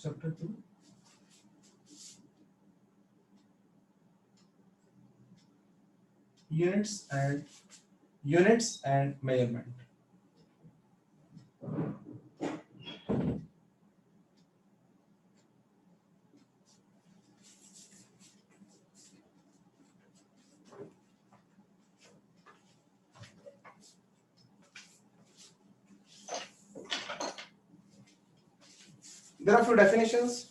Chapter 2. Units and measurement. There are few definitions.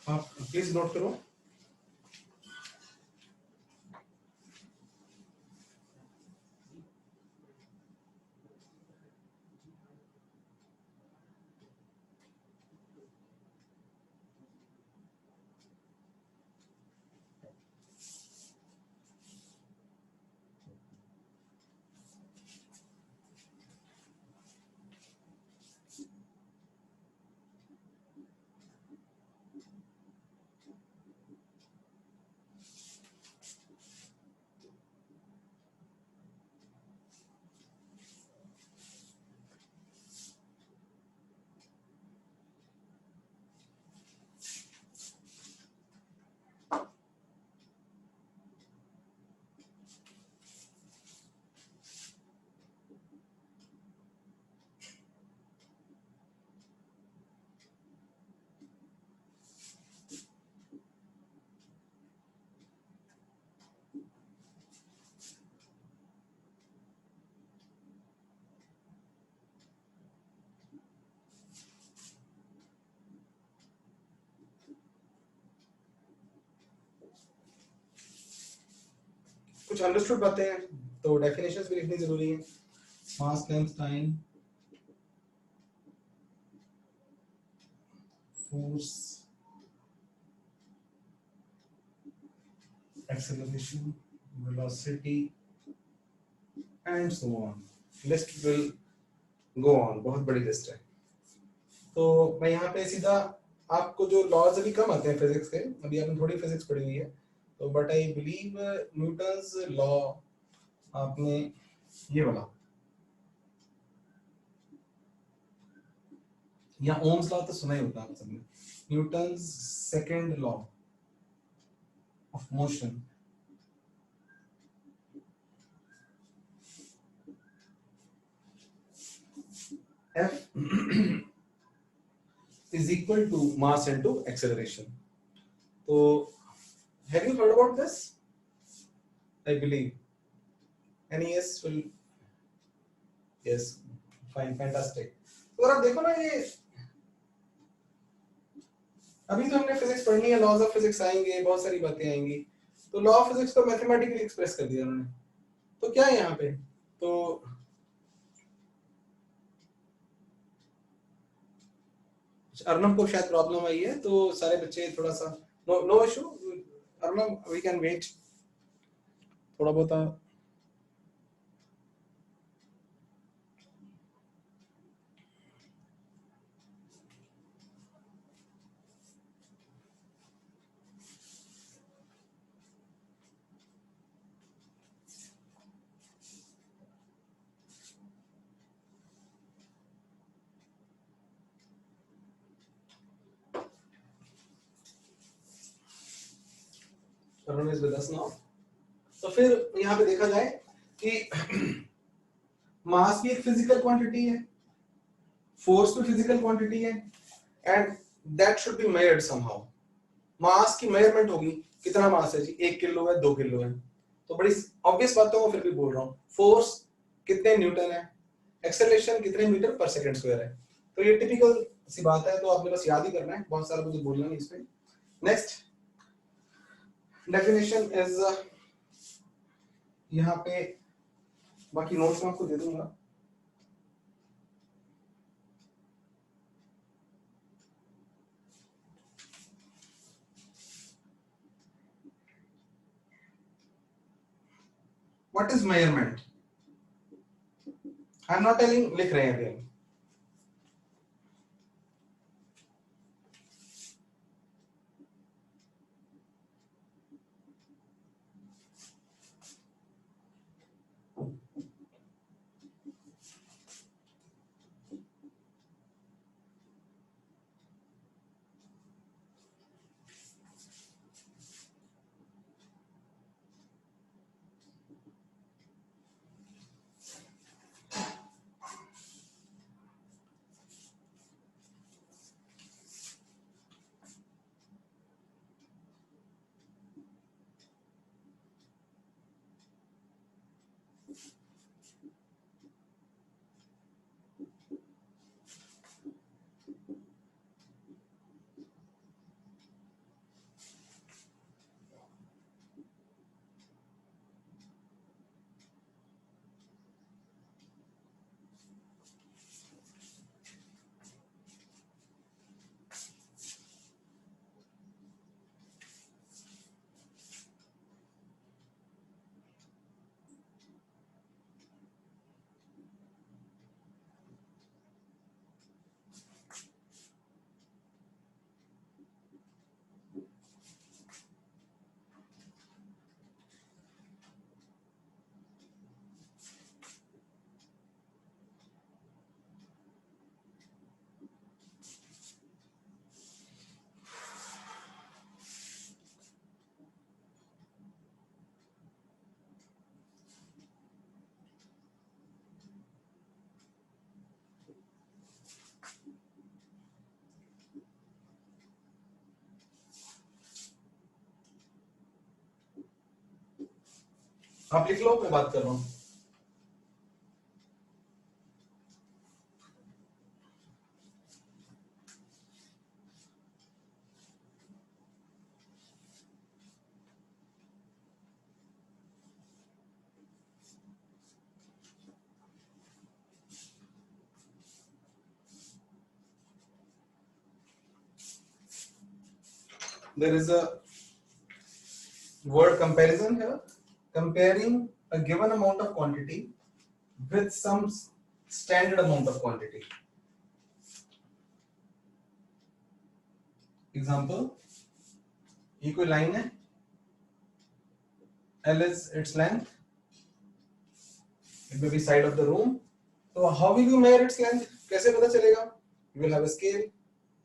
आप please note करो. कुछ understood बातें हैं तो डेफिनेशंस भी लिखनी जरूरी है. Mass, length, time, force, acceleration, velocity and so on. List will go on. बहुत बड़ी लिस्ट है. तो मैं यहाँ पे सीधा आपको जो लॉज अभी कम आते हैं फिजिक्स के, अभी आपने थोड़ी फिजिक्स पढ़ी हुई है, तो but I believe Newton's law आपने ये वाला या ओम्स लॉ तो सुना ही होता है आप सबने. Newton's second law of motion. F is equal to mass into acceleration. So, have you heard about this? I believe. Any yes will. Yes, fine, fantastic. तो अगर आप देखो ना ये अभी तो हमने फिजिक्स पढ़नी है, लॉज ऑफ फिजिक्स आएंगे, बहुत सारी बातें आएंगी. तो लॉ ऑफ फिजिक्स को मैथमेटिकली एक्सप्रेस कर दिया उन्होंने. तो क्या है यहाँ पे? तो अर्नब को शायद प्रॉब्लम आई है, तो सारे बच्चे थोड़ा सा no issue. Arnab we can wait थोड़ा बहुत. Arnab is with us now. तो फिर यहाँ पे देखा जाए कि मास भी एक फिजिकल क्वांटिटी है, फोर्स भी फिजिकल क्वांटिटी है, and that should be measured somehow. Mass की मेजरमेंट होगी, कितना मास है जी, 1 किलो है, 2 किलो है. तो बड़ी ऑब्वियस बातों को फिर भी बोल रहा हूँ. फोर्स कितने न्यूटन है, एक्सेलरेशन कितने मीटर पर सेकंड स्क्वायर है. तो ये टिपिकल सी बात है, तो आपने बस याद ही करना है, बहुत सारा मुझे बोलना नहीं इस पे. नेक्स्ट डेफिनेशन इज यहाँ पे बाकी नोट्स मैं आपको दे दूंगा। What is measurement? I am not telling, लिख रहे हैं अभी। आप लिख लो, मैं बात कर रहा हूं। There is a word comparison here, comparing a given amount of quantity with some standard amount of quantity. Example, ये कोई लाइन है, L is its length, it may be side of the room. तो how will you measure its length? कैसे पता चलेगा? You will have a scale.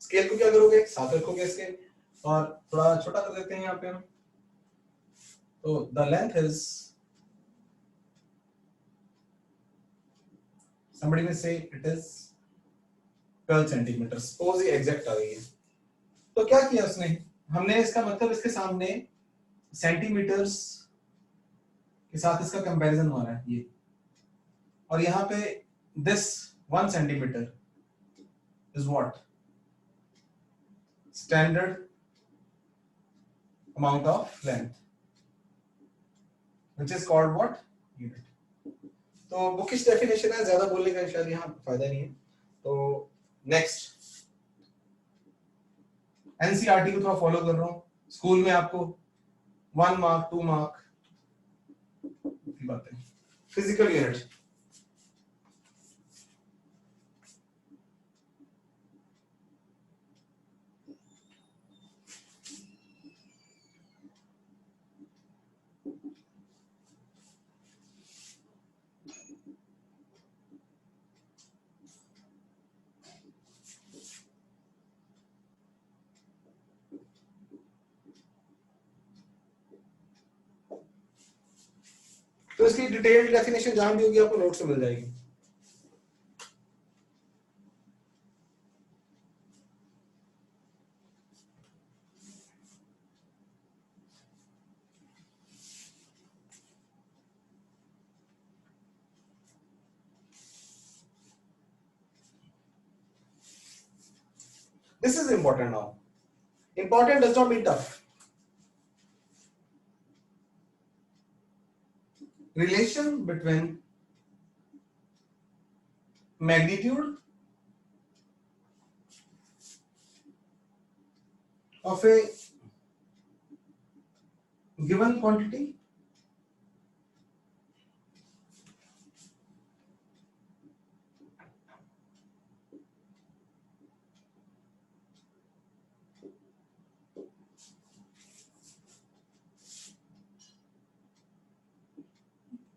Scale को क्या करोगे? साथ रखोगे स्केल, और थोड़ा छोटा कर देते हैं यहाँ पे हम। तो the length is, somebody may say it is 12 centimeters. Suppose ये exact आ गई है, तो क्या किया उसने? हमने इसका मतलब इसके सामने सेंटीमीटर्स के साथ इसका कंपैरिजन हो रहा है ये, और यहाँ पे this 1 centimeter is what? Standard amount of length, which is called what? Unit. तो बुकिश डेफिनेशन है, ज्यादा बोलने का शायद यहाँ फायदा नहीं है। तो नेक्स्ट, एनसीईआरटी को थोड़ा फॉलो कर रहा हूँ। स्कूल में आपको 1 मार्क 2 मार्क की बात है। फिजिकल यूनिट, तो इसकी डिटेल्ड डेफिनेशन जहां भी होगी आपको नोट से मिल जाएगी। This is important now. Important does not mean tough. relation between magnitude of a given quantity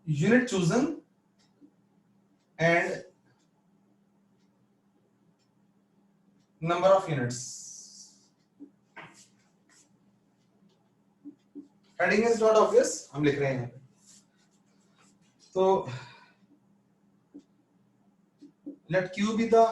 unit chosen and number of units. Heading is not obvious, हम लिख रहे हैं यहाँ पे। तो let Q be the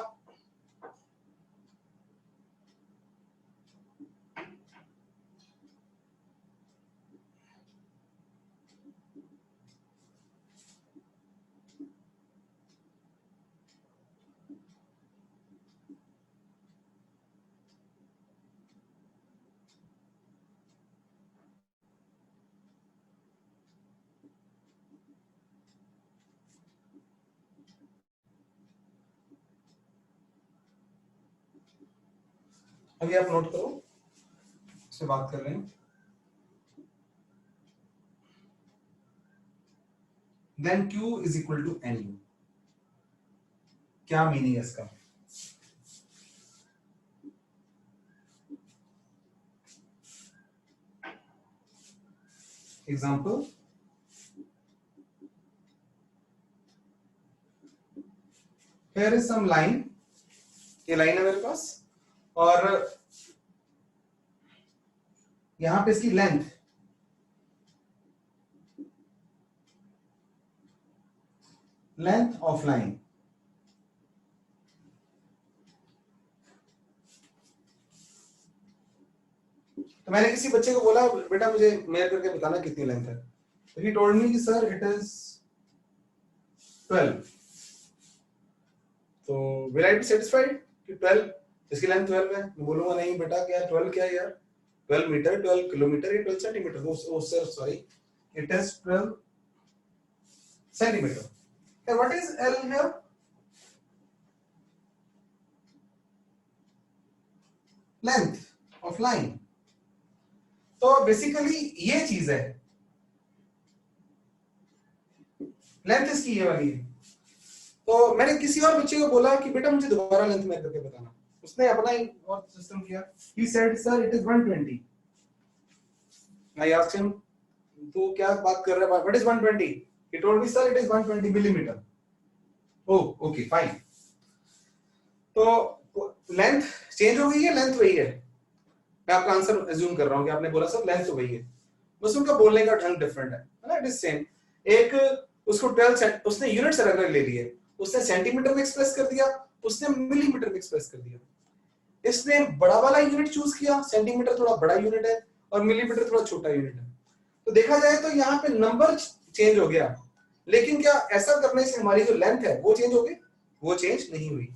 अभी आप नोट करो, इससे बात कर रहे हैं। Then Q is equal to NU। क्या मीनिंग है इसका? Example, here is some line, ये लाइन है मेरे पास, और यहां पे इसकी लेंथ ऑफ लाइन, तो मैंने किसी बच्चे को बोला बेटा मुझे मेयर करके बताना कितनी लेंथ है, तो ही टोल्ड मी कि सर इट इज 12। तो विल आई बी सेटिस्फाइड कि 12, इसकी लेंथ 12 है? मैं बोलूंगा नहीं बेटा, क्या 12 क्या है यार, 12 मीटर, 12 किलोमीटर, 12 सेंटीमीटर। वो sir sorry, it is 12 centimetre. And what is L here? Length of line। तो बेसिकली ये चीज है, लेंथ इसकी ये वाली है। तो मैंने किसी और बच्चे को बोला कि बेटा मुझे दोबारा लेंथ मेजर करके बताना, उसने अपना ही और सिस्टम किया। He said sir it is 120। I asked him तू क्या बात कर रहा है, what is 120? He told me sir it is 120 millimeter। Oh okay fine। तो लेंथ चेंज हो गई है, लेंथ वही है। मैं आपका आंसर अज्यूम कर रहा हूं कि आपने बोला सर लेंथ तो वही है, बस उनका बोलने का ढंग डिफरेंट है ना, इट इज सेम। एक उसको 12 उसने यूनिट्स अलग अलग ले लिए, उसने सेंटीमीटर में एक्सप्रेस कर दिया, उसने मिलीमीटर में एक्सप्रेस कर दिया। इसने बड़ा वाला यूनिट चूज किया, सेंटीमीटर थोड़ा बड़ा यूनिट है और मिलीमीटर थोड़ा छोटा यूनिट है। तो देखा जाए तो यहाँ पे नंबर चेंज हो गया, लेकिन क्या ऐसा करने से हमारी जो लेंथ है वो चेंज हो गई? वो चेंज नहीं हुई।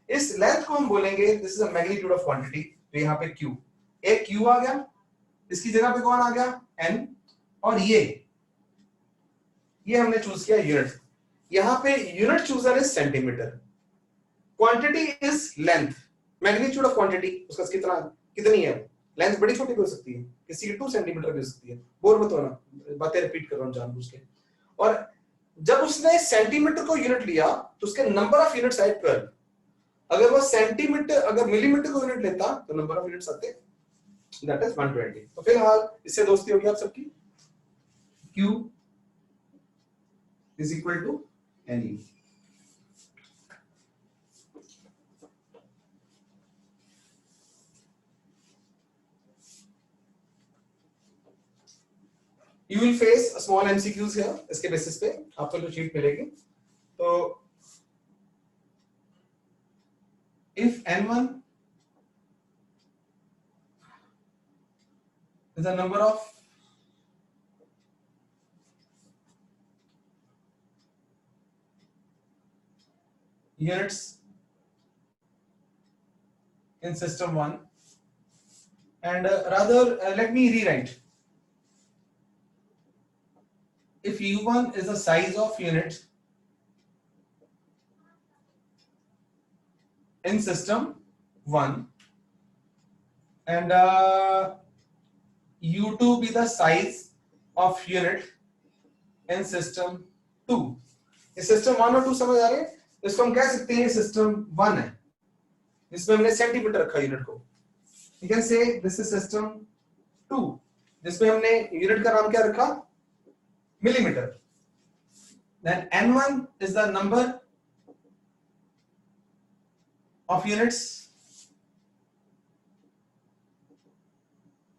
इस लेंथ को हम बोलेंगे this is a magnitude of quantity. तो यहाँ पे Q, एक Q आ गया, इसकी जगह पे कौन आ गया? N, और ये हमने चूज किया यूनिट। यहाँ पे unit chooser is centimetre, quantity is length, magnitude of quantity उसका कितनी है? लेंथ बड़ी छोटी भी हो सकती है, किसी की 2 सेंटीमीटर भी हो सकती है। बोर मत होना, बातें रिपीट कर रहा हूं जानबूझ के। और जब उसने सेंटीमीटर को यूनिट लिया तो उसके नंबर ऑफ यूनिट्स आए 12। अगर वो सेंटीमीटर, अगर मिलीमीटर को यूनिट लेता तो नंबर ऑफ यूनिट्स आते दैट इज 120। तो फिलहाल इससे दोस्ती होगी आप सबकी। Q is equal to NU। You will face a small MCQs here, इसके बेसिस पे आपको जो शीट मिलेगी। तो if N1 is the number of units in system 1 and rather let me rewrite if U1 is the size of unit in system 1 and U2 be the size of unit in system 2. ये system 1 और 2 समझ आ रहे हैं? इसको हम कह सकते हैं सिस्टम 1 है जिसमें हमने सेंटीमीटर रखा यूनिट को. You can say this is system 2 जिसमें हमने यूनिट का नाम क्या रखा? Millimetre. Then N1 is the number of units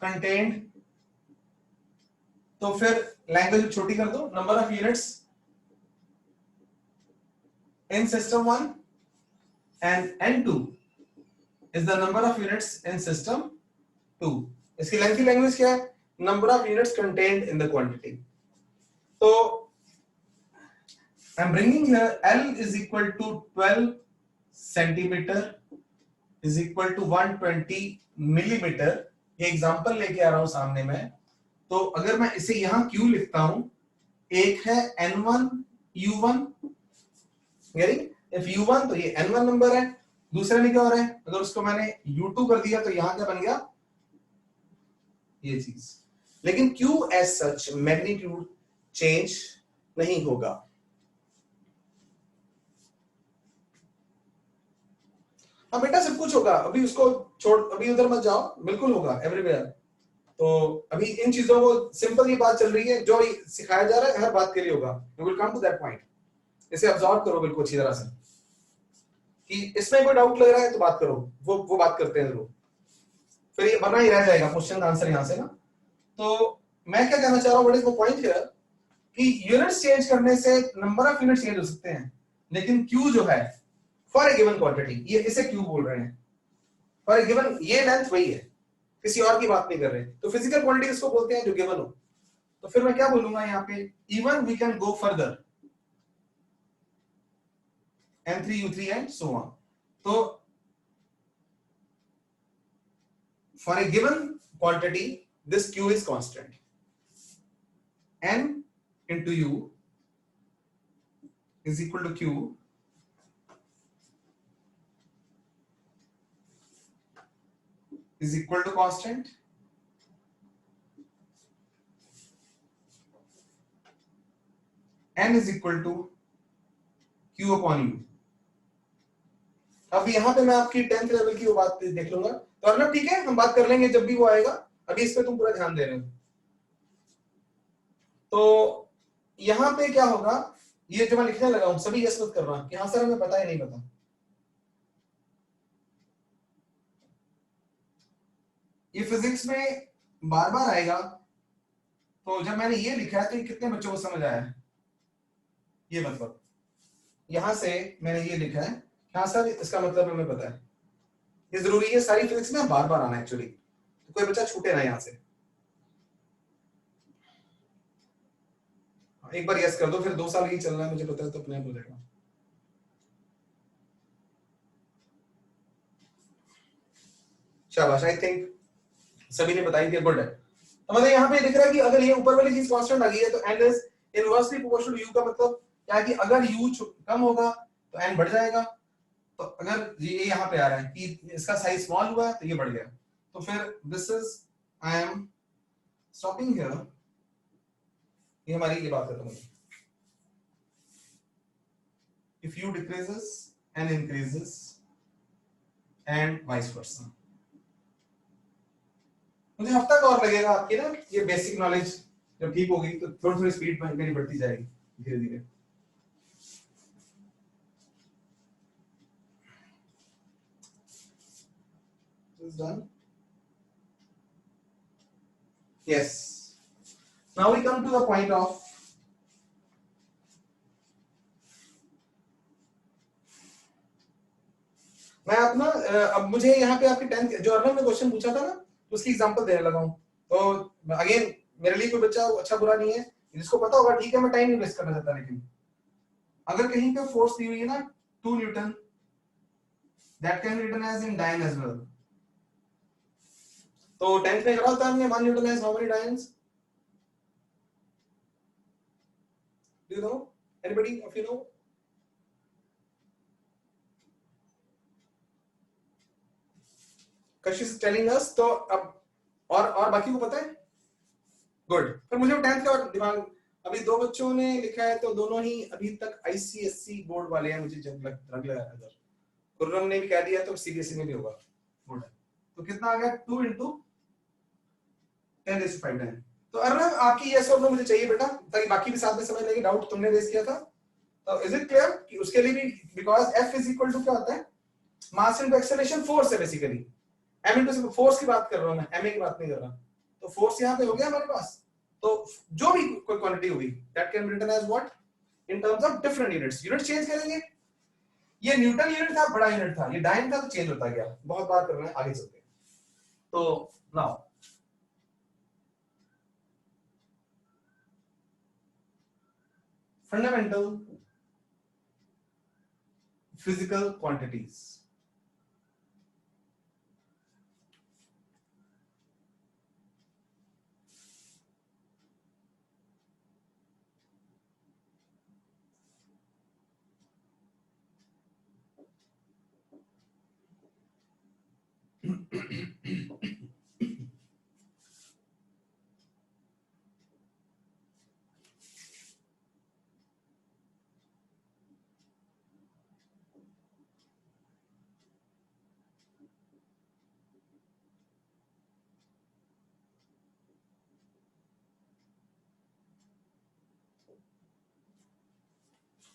contained. तो फिर लैंग्वेज छोटी कर दो. Number of units in system 1 and N2 is the number of units in system 2. इसकी लेंथ की लैंग्वेज क्या है? Number of units contained in the quantity. तो I'm bringing here L is equal to 12 centimeter is equal to 120 millimeter. ये example लेके आ रहा हूं सामने में. तो अगर मैं इसे यहां Q लिखता हूं, एक है N1 U1. If U1 तो ये N1 नंबर है. दूसरे में क्या हो रहा है? अगर उसको मैंने U2 कर दिया तो यहां क्या बन गया? ये चीज. लेकिन Q as such magnitude change नहीं होगा. हाँ बेटा सब कुछ होगा. अभी उसको छोड़, अभी उधर मत जाओ. बिल्कुल होगा एवरीवेयर. तो अभी इन चीजों को सिंपल ये बात चल रही है जो सिखाया जा रहा है हर बात के लिए होगा. We will come to that point. इसे ऑब्जर्व करो बिल्कुल अच्छी तरह से कि इसमें कोई डाउट लग रहा है तो बात करो. वो बात करते हैं जरूर. फिर ये वरना ही रह जाएगा क्वेश्चन का आंसर यहां से ना. तो मैं क्या कहना चाह रहा हूं, what is the point here कि यूनिट्स चेंज करने से नंबर ऑफ यूनिट्स चेंज हो सकते हैं लेकिन Q जो है फॉर ए गिवन क्वांटिटी, ये इसे Q बोल रहे हैं. फॉर ए गिवन ये लेंथ वही है, किसी और की बात नहीं कर रहे. तो फिजिकल क्वांटिटी किसको बोलते हैं? जो गिवन हो. तो फिर मैं क्या बोलूंगा यहाँ पे? Even we can go further N3 U3 and so on. तो for a given quantity this Q is constant. N into U is equal to Q is equal to constant. N is equal to Q upon U. अब यहाँ पे मैं आपकी 10th level की वो बात देख लूंगा. तो अर्नब ठीक है, हम बात कर लेंगे जब भी वो आएगा. अभी इस पे तुम पूरा ध्यान दे रहे हो. तो यहाँ पे क्या होगा, ये जो मैं लिखने लगा हूं सभी यस मत करना कि हाँ सर हमें पता है नहीं पता. ये फिजिक्स में बार बार आएगा. तो जब मैंने ये लिखा है तो ये कितने बच्चों को समझ आया है? ये मतलब यहां से मैंने ये लिखा है, हाँ सर इसका मतलब हमें पता है. ये जरूरी है सारी फिजिक्स में बार बार आना एक्चुअली, तो कोई बच्चा छूटे ना यहां से. एक बार यस कर दो, फिर 2 साल ही चलना है मुझे पता है, तो अपने आप हो जाएगा. शाबाश. आई थिंक सभी ने बताई थी. गुड है. तो मतलब यहाँ पे दिख रहा है कि अगर ये ऊपर वाली चीज कांस्टेंट आ गई है तो n is inversely proportional to u. का मतलब क्या है कि अगर u कम होगा तो n बढ़ जाएगा. तो अगर ये यहाँ पे आ रहा है कि इसका साइज स्मॉल हुआ है तो ये बढ़ गया. तो फिर this is I am stopping here. ये हमारी ये बात खत्म हुई. If u decreases n increases and vice versa. मुझे हफ्ता का और लगेगा आपकी ना ये बेसिक नॉलेज जब ठीक होगी तो थोड़ी थोड़ी स्पीड मेरी बढ़ती जाएगी धीरे धीरे. Is done. Yes. Now we come to the point of मैं अपना अब मुझे यहाँ पे आपके 10th जो अर्नब ने क्वेश्चन पूछा था ना तो उसकी एग्जांपल देने लगा हूँ. तो अगेन मेरे लिए कोई बच्चा अच्छा बुरा नहीं है, जिसको पता होगा ठीक है. मैं टाइम नहीं वेस्ट करना चाहता. लेकिन अगर कहीं पे फोर्स दी हुई है ना 2 Newton, that can be written as in dyne as well. तो 10th में करा होता है हमने 1 newton as how many dynes? Do you know? Anybody of you know? Kashish is telling us. तो अब और बाकी को पता है? गुड। पर मुझे 10th का और दिमाग, अभी दो बच्चों ने लिखा है तो दोनों ही अभी तक आईसीएससी बोर्ड वाले हैं, मुझे जब लग रहा है। खुर्रम ने भी कह दिया तो सीबीएसई में भी होगा। गुड। तो कितना आ गया? 2 into 10⁵ है। तो अर्नव आपकी यस और नो मुझे चाहिए बेटा, ताकि बाकी भी साथ में समझ लेंगे। डाउट तुमने रेज किया था, तो इज इट क्लियर कि उसके लिए भी, because F is equal to क्या होता है? मास इनटू एक्सेलरेशन, फोर्स है बेसिकली। m इनटू फोर्स की बात कर रहा हूं मैं, ma की बात नहीं कर रहा। तो फोर्स यहां पे हो गया हमारे पास। तो जो भी कोई क्वांटिटी होगी, that can be written as what? In terms of different units. Unit change करेंगे। ये न्यूटन यूनिट था, बड़ा यूनिट था, ये डाइन था, तो चेंज होता गया। बहुत बात कर रहे हैं, आगे चलते हैं। तो now fundamental physical quantities.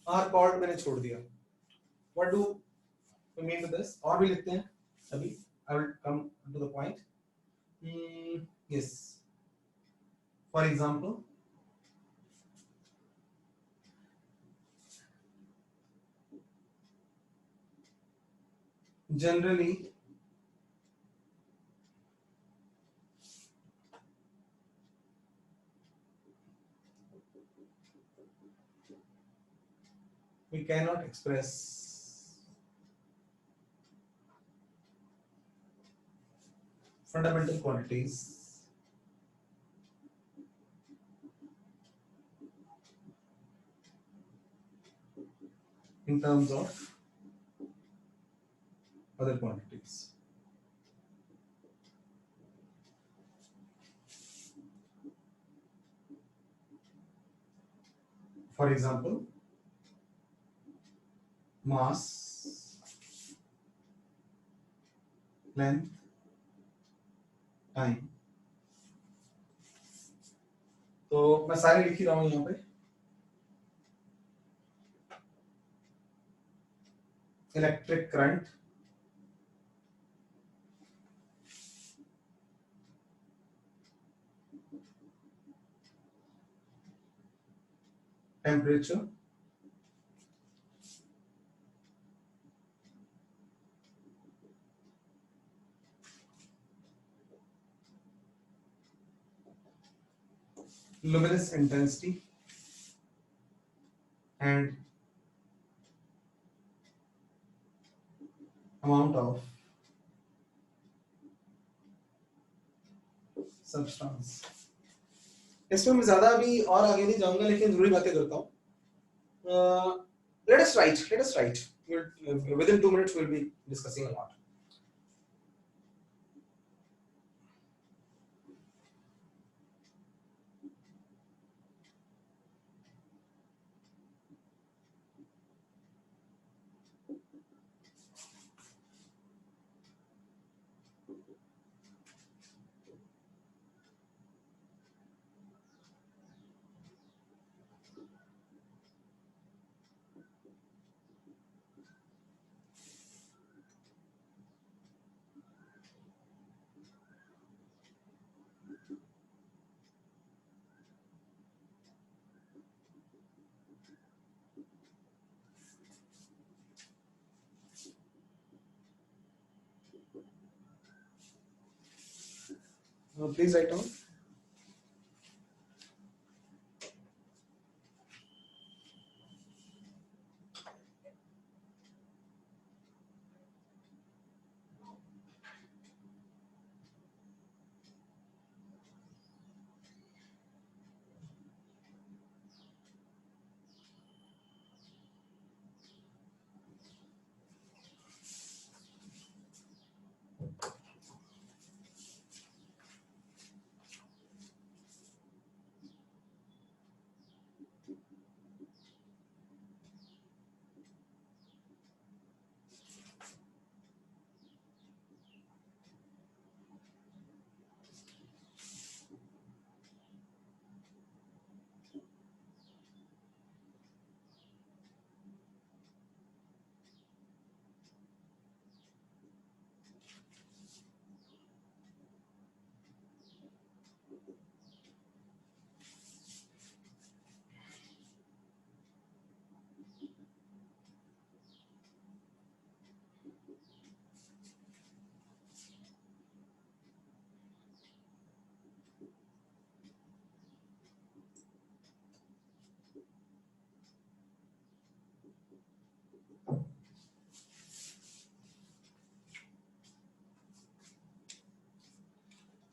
Are called मैंने छोड़ दिया। What do we mean with this? और भी लिखते हैं अभी। I will come to the point. Yes, for example, generally we cannot express fundamental quantities in terms of other quantities. For example, mass, length, time. तो मैं सारे लिख ही रहा हूं यहाँ पे। Electric current, temperature, luminous intensity, and amount of substance. इसमें मैं ज्यादा अभी और आगे नहीं जाऊंगा, लेकिन जरूरी बातें करता हूँ। Let us write. Within 2 minutes we'll be discussing a lot. Please write down.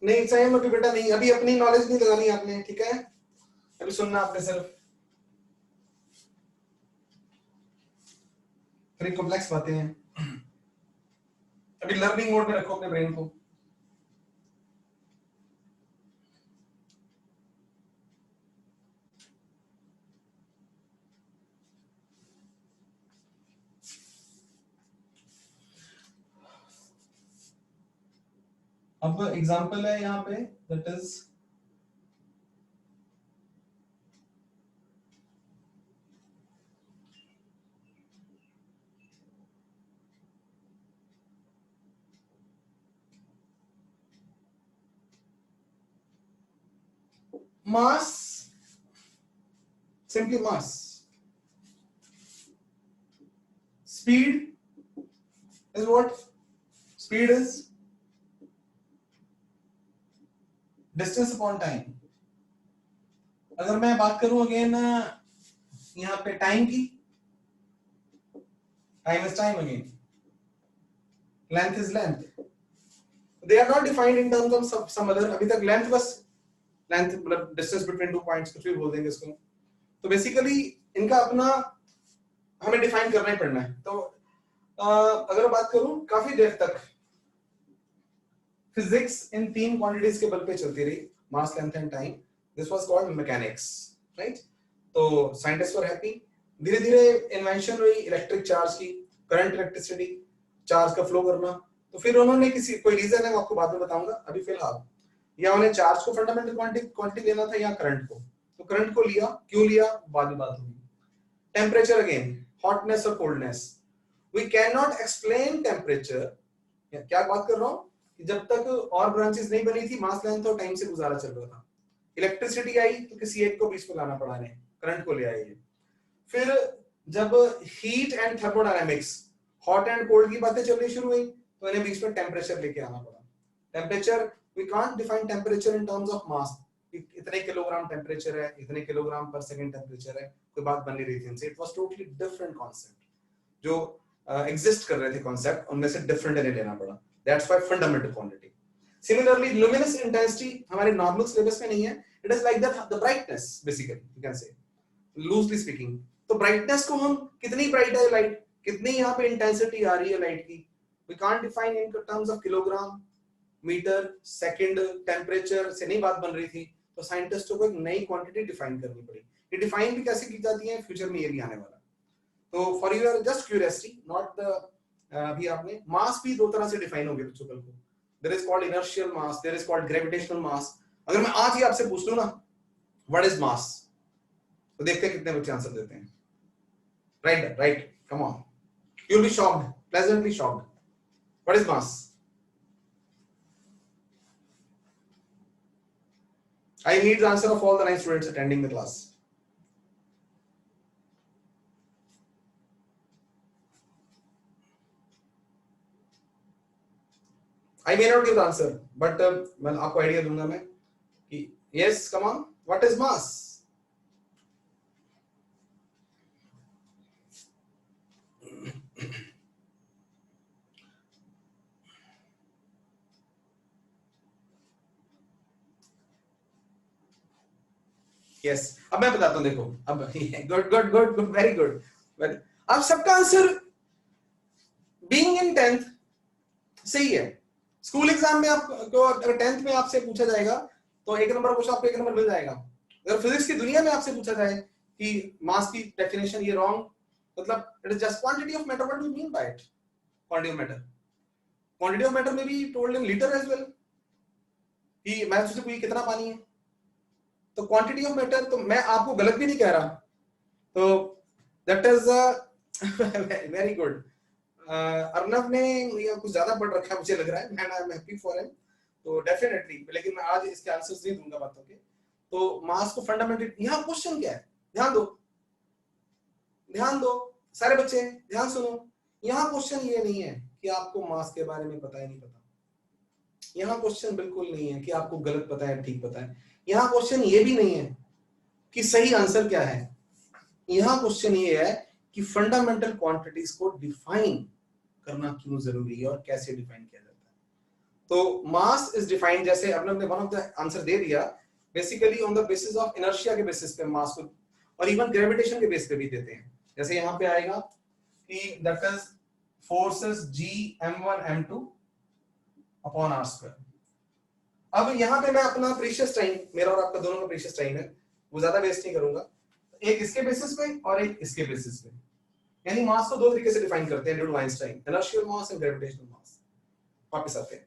नहीं चाहिए अभी बेटा, नहीं, अभी अपनी नॉलेज नहीं लगानी आपने, ठीक है, अभी सुनना आपने सिर्फ, फिर कॉम्प्लेक्स बातें हैं, अभी लर्निंग मोड में रखो अपने ब्रेन को। अब एग्जांपल है यहाँ पे, that is mass, simply mass. Speed is what? Speed is distance upon time. अगर मैं बात करूं अगेन यहाँ पे टाइम की, time is time again, length is length. They are not defined in terms of some other, अभी तक length बस लेंथ मतलब डिस्टेंस बिटवीन टू पॉइंट्स, कुछ भी बोल देंगे इसको। तो बेसिकली इनका अपना हमें डिफाइन करना ही पड़ना है। तो अगर बात करूं, काफी देर तक फिजिक्स इन तीन क्वांटिटीज के बल पे चलती रही, mass, length and time. This was called mechanics, right. तो साइंटिस्ट वर हैप्पी। धीरे धीरे इन्वेंशन हुई इलेक्ट्रिक चार्ज की, करंट इलेक्ट्रिसिटी, चार्ज का फ्लो करना। तो फिर उन्होंने किसी कोई रीजन है वो आपको बाद में बताऊंगा, अभी फिलहाल या उन्हें चार्ज को फंडामेंटल क्वांटिटी लेना था या करंट को, तो करंट को लिया, क्यों लिया बाद में बात होगी। टेम्परेचर अगेन, हॉटनेस और coldness, we can not explain temperature. क्या बात कर रहा हूं कि जब तक और ब्रांचेस नहीं बनी थी, मास, लेंथ और टाइम से गुजारा चल रहा था। इलेक्ट्रिसिटी आई तो किसी एक को बीच में लाना पड़ा, ने करंट को ले आए। फिर जब heat and thermodynamics, hot and cold की बातें चलनी शुरू हुई, तो इन्हें बीच में टेम्परेचर लेके आना पड़ा। Temperature, we can't define temperature in terms of mass, इतने किलोग्राम टेम्परेचर है, इतने किलोग्राम पर सेकंड टेम्परेचर है, कोई बात बन नहीं रही थी इनसे। It was totally different concept, जो एग्जिस्ट कर रहे थे कॉन्सेप्ट, उनमें से डिफरेंट इन्हें लेना पड़ा। That's why fundamental quantity. Similarly luminous intensity हमारे नॉर्मल सिलेबस में नहीं है, it is like that the brightness, basically you can से, लूजली स्पीकिंग। तो ब्राइटनेस को हम, कितनी ब्राइट है लाइट, कितनी यहाँ पे इंटेंसिटी आ रही है लाइट की, we can't define in terms of kilogram, metre, second, temperature से नहीं बात बन रही थी। तो साइंटिस्टों को एक नई क्वांटिटी डिफाइन करनी पड़ी। ये डिफाइन भी कैसे की जाती है, फ्यूचर में ये भी आने वाला। तो for your just curiosity, not the, अभी आपने मास भी दो तरह से डिफाइन हो गया बच्चों को। There is called inertial mass, there is called gravitational mass. अगर मैं आज ही आपसे पूछ लूं ना व्हाट इज मास, तो देखते हैं कितने बच्चे आंसर देते हैं। Right right, come on, you will be shocked, pleasantly shocked. What is mass? I need the answer of all the 9 students attending the class. I may not give the answer, but मैं आपको idea दूंगा मैं कि yes, come on, what is mass? Yes, अब मैं बताता हूँ, देखो अब good good good good, very good. अब सबका आंसर बीइंग इन 10th सही है। स्कूल एग्जाम में आपको अगर 10th में आपसे पूछा जाएगा तो 1 नंबर पूछा आपको 1 नंबर मिल जाएगा। अगर फिजिक्स की दुनिया में आपसे पूछा जाए कि मास की डेफिनेशन ये रॉन्ग, मतलब it is just quantity of matter, what do you mean by it? Quantity of matter, quantity of matter में भी told in litre as well, कि मैं तुझसे पूछी कितना पानी है, तो क्वांटिटी ऑफ मैटर, तो मैं आपको गलत भी नहीं कह रहा। तो that is very good. Arnav ने ये कुछ ज्यादा पढ़ रखा है मुझे लग रहा है, मैं I am happy for him. तो डेफिनेटली, लेकिन मैं आज इसके आंसर्स नहीं दूंगा बातों के। तो मास को फंडामेंटल, यहाँ क्वेश्चन क्या है, ध्यान दो, ध्यान दो सारे बच्चे, ध्यान सुनो। यहाँ क्वेश्चन ये नहीं है कि आपको मास के बारे में पता है नहीं पता, यहाँ क्वेश्चन बिल्कुल नहीं है कि आपको गलत पता है ठीक पता है, यहाँ क्वेश्चन ये भी नहीं है कि सही आंसर क्या है। यहाँ क्वेश्चन ये है कि फंडामेंटल क्वांटिटीज को डिफाइन करना क्यों जरूरी है और कैसे डिफाइन किया जाता है। तो मास इज डिफाइंड, जैसे आपने वन ऑफ द आंसर दे दिया, basically on the basis of inertia के बेसिस पे मास को, और इवन ग्रेविटेशन के बेस पे भी देते हैं। जैसे यहाँ पे आएगा कि that is forces G m1 m2 upon r square. अब यहाँ पे मैं अपना प्रीशियस टाइम, मेरा और आपका दोनों का प्रीशियस टाइम है, वो ज्यादा वेस्ट नहीं करूंगा, एक इसके बेसिस पे और एक इसके बेसिस पे। यानी मास को दो तरीके से डिफाइन करते हैं due to Einstein, inertial mass and gravitational mass. वापस आते हैं,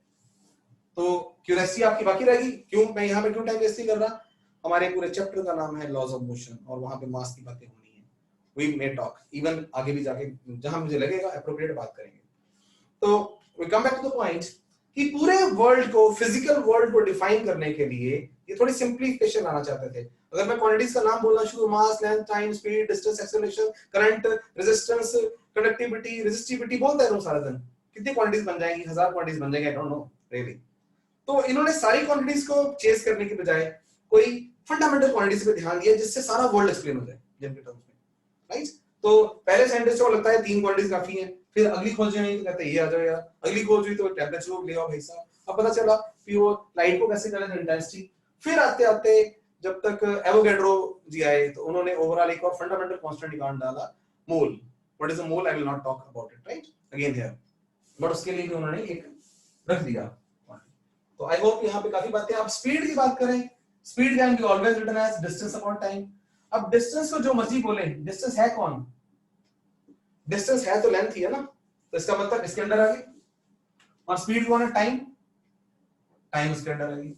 तो क्यूरियोसिटी आपकी बाकी रहेगी, क्यों मैं यहाँ पे क्यों टाइम वेस्ट नहीं कर रहा। हमारे पूरे चैप्टर का नाम है लॉज ऑफ मोशन, और वहां पे मास की बातें होनी है। वी मे टॉक इवन आगे भी जाके जहां मुझे लगेगा एप्रोप्रिएट बात करेंगे। तो we come back to the point कि पूरे वर्ल्ड को, फिजिकल वर्ल्ड को डिफाइन करने के लिए ये थोड़ी सिंप्लीफिकेशन लाना चाहते थे। अगर मैं क्वांटिटीज का नाम बोलना शुरू, mass, length, time, speed, distance, acceleration, current, resistance, conductivity, resistivity बोलते हैं सारा दिन, कितनी क्वांटिटीज बन जाएंगी, 1000 क्वांटिटीज बन जाएंगी, आई डोंट नो रियली। तो इन्होंने सारी क्वांटिटीज को चेस करने के बजाय कोई फंडामेंटल क्वांटिटीज पे ध्यान दिया, जिससे सारा वर्ल्ड एक्सप्लेन हो जाए जिनके टर्म्स में, राइट। तो पहले साइंटिस्टों को लगता है 3 क्वांटिटीज काफी हैं, फिर अगली खोज हुई तो कहते हैं ये आ जाओ यार, अगली खोज हुई तो टेंपरेचर को ले आओ भाई साहब, अब पता चला कि वो लाइट को कैसे करें, इंटेंसिटी। फिर आते आते जब तक एवोगैड्रो जी आए, तो उन्होंने ओवरऑल एक और फंडामेंटल कांस्टेंट निकाल डाला, mole. What is a mole, I will not talk about it, right, again here, but उसके लिए भी उन्होंने एक रख दिया। तो आई होप यहाँ पे काफी बातें। आप स्पीड की बात करें, speed can be always written as distance upon time. अब डिस्टेंस को जो मर्जी बोले, डिस्टेंस है कौन, डिस्टेंस है तो लेंथ ही है ना, तो इसका मतलब इसके अंदर आ गई, और स्पीड कौन है, टाइम, टाइम इसके अंदर आ गई।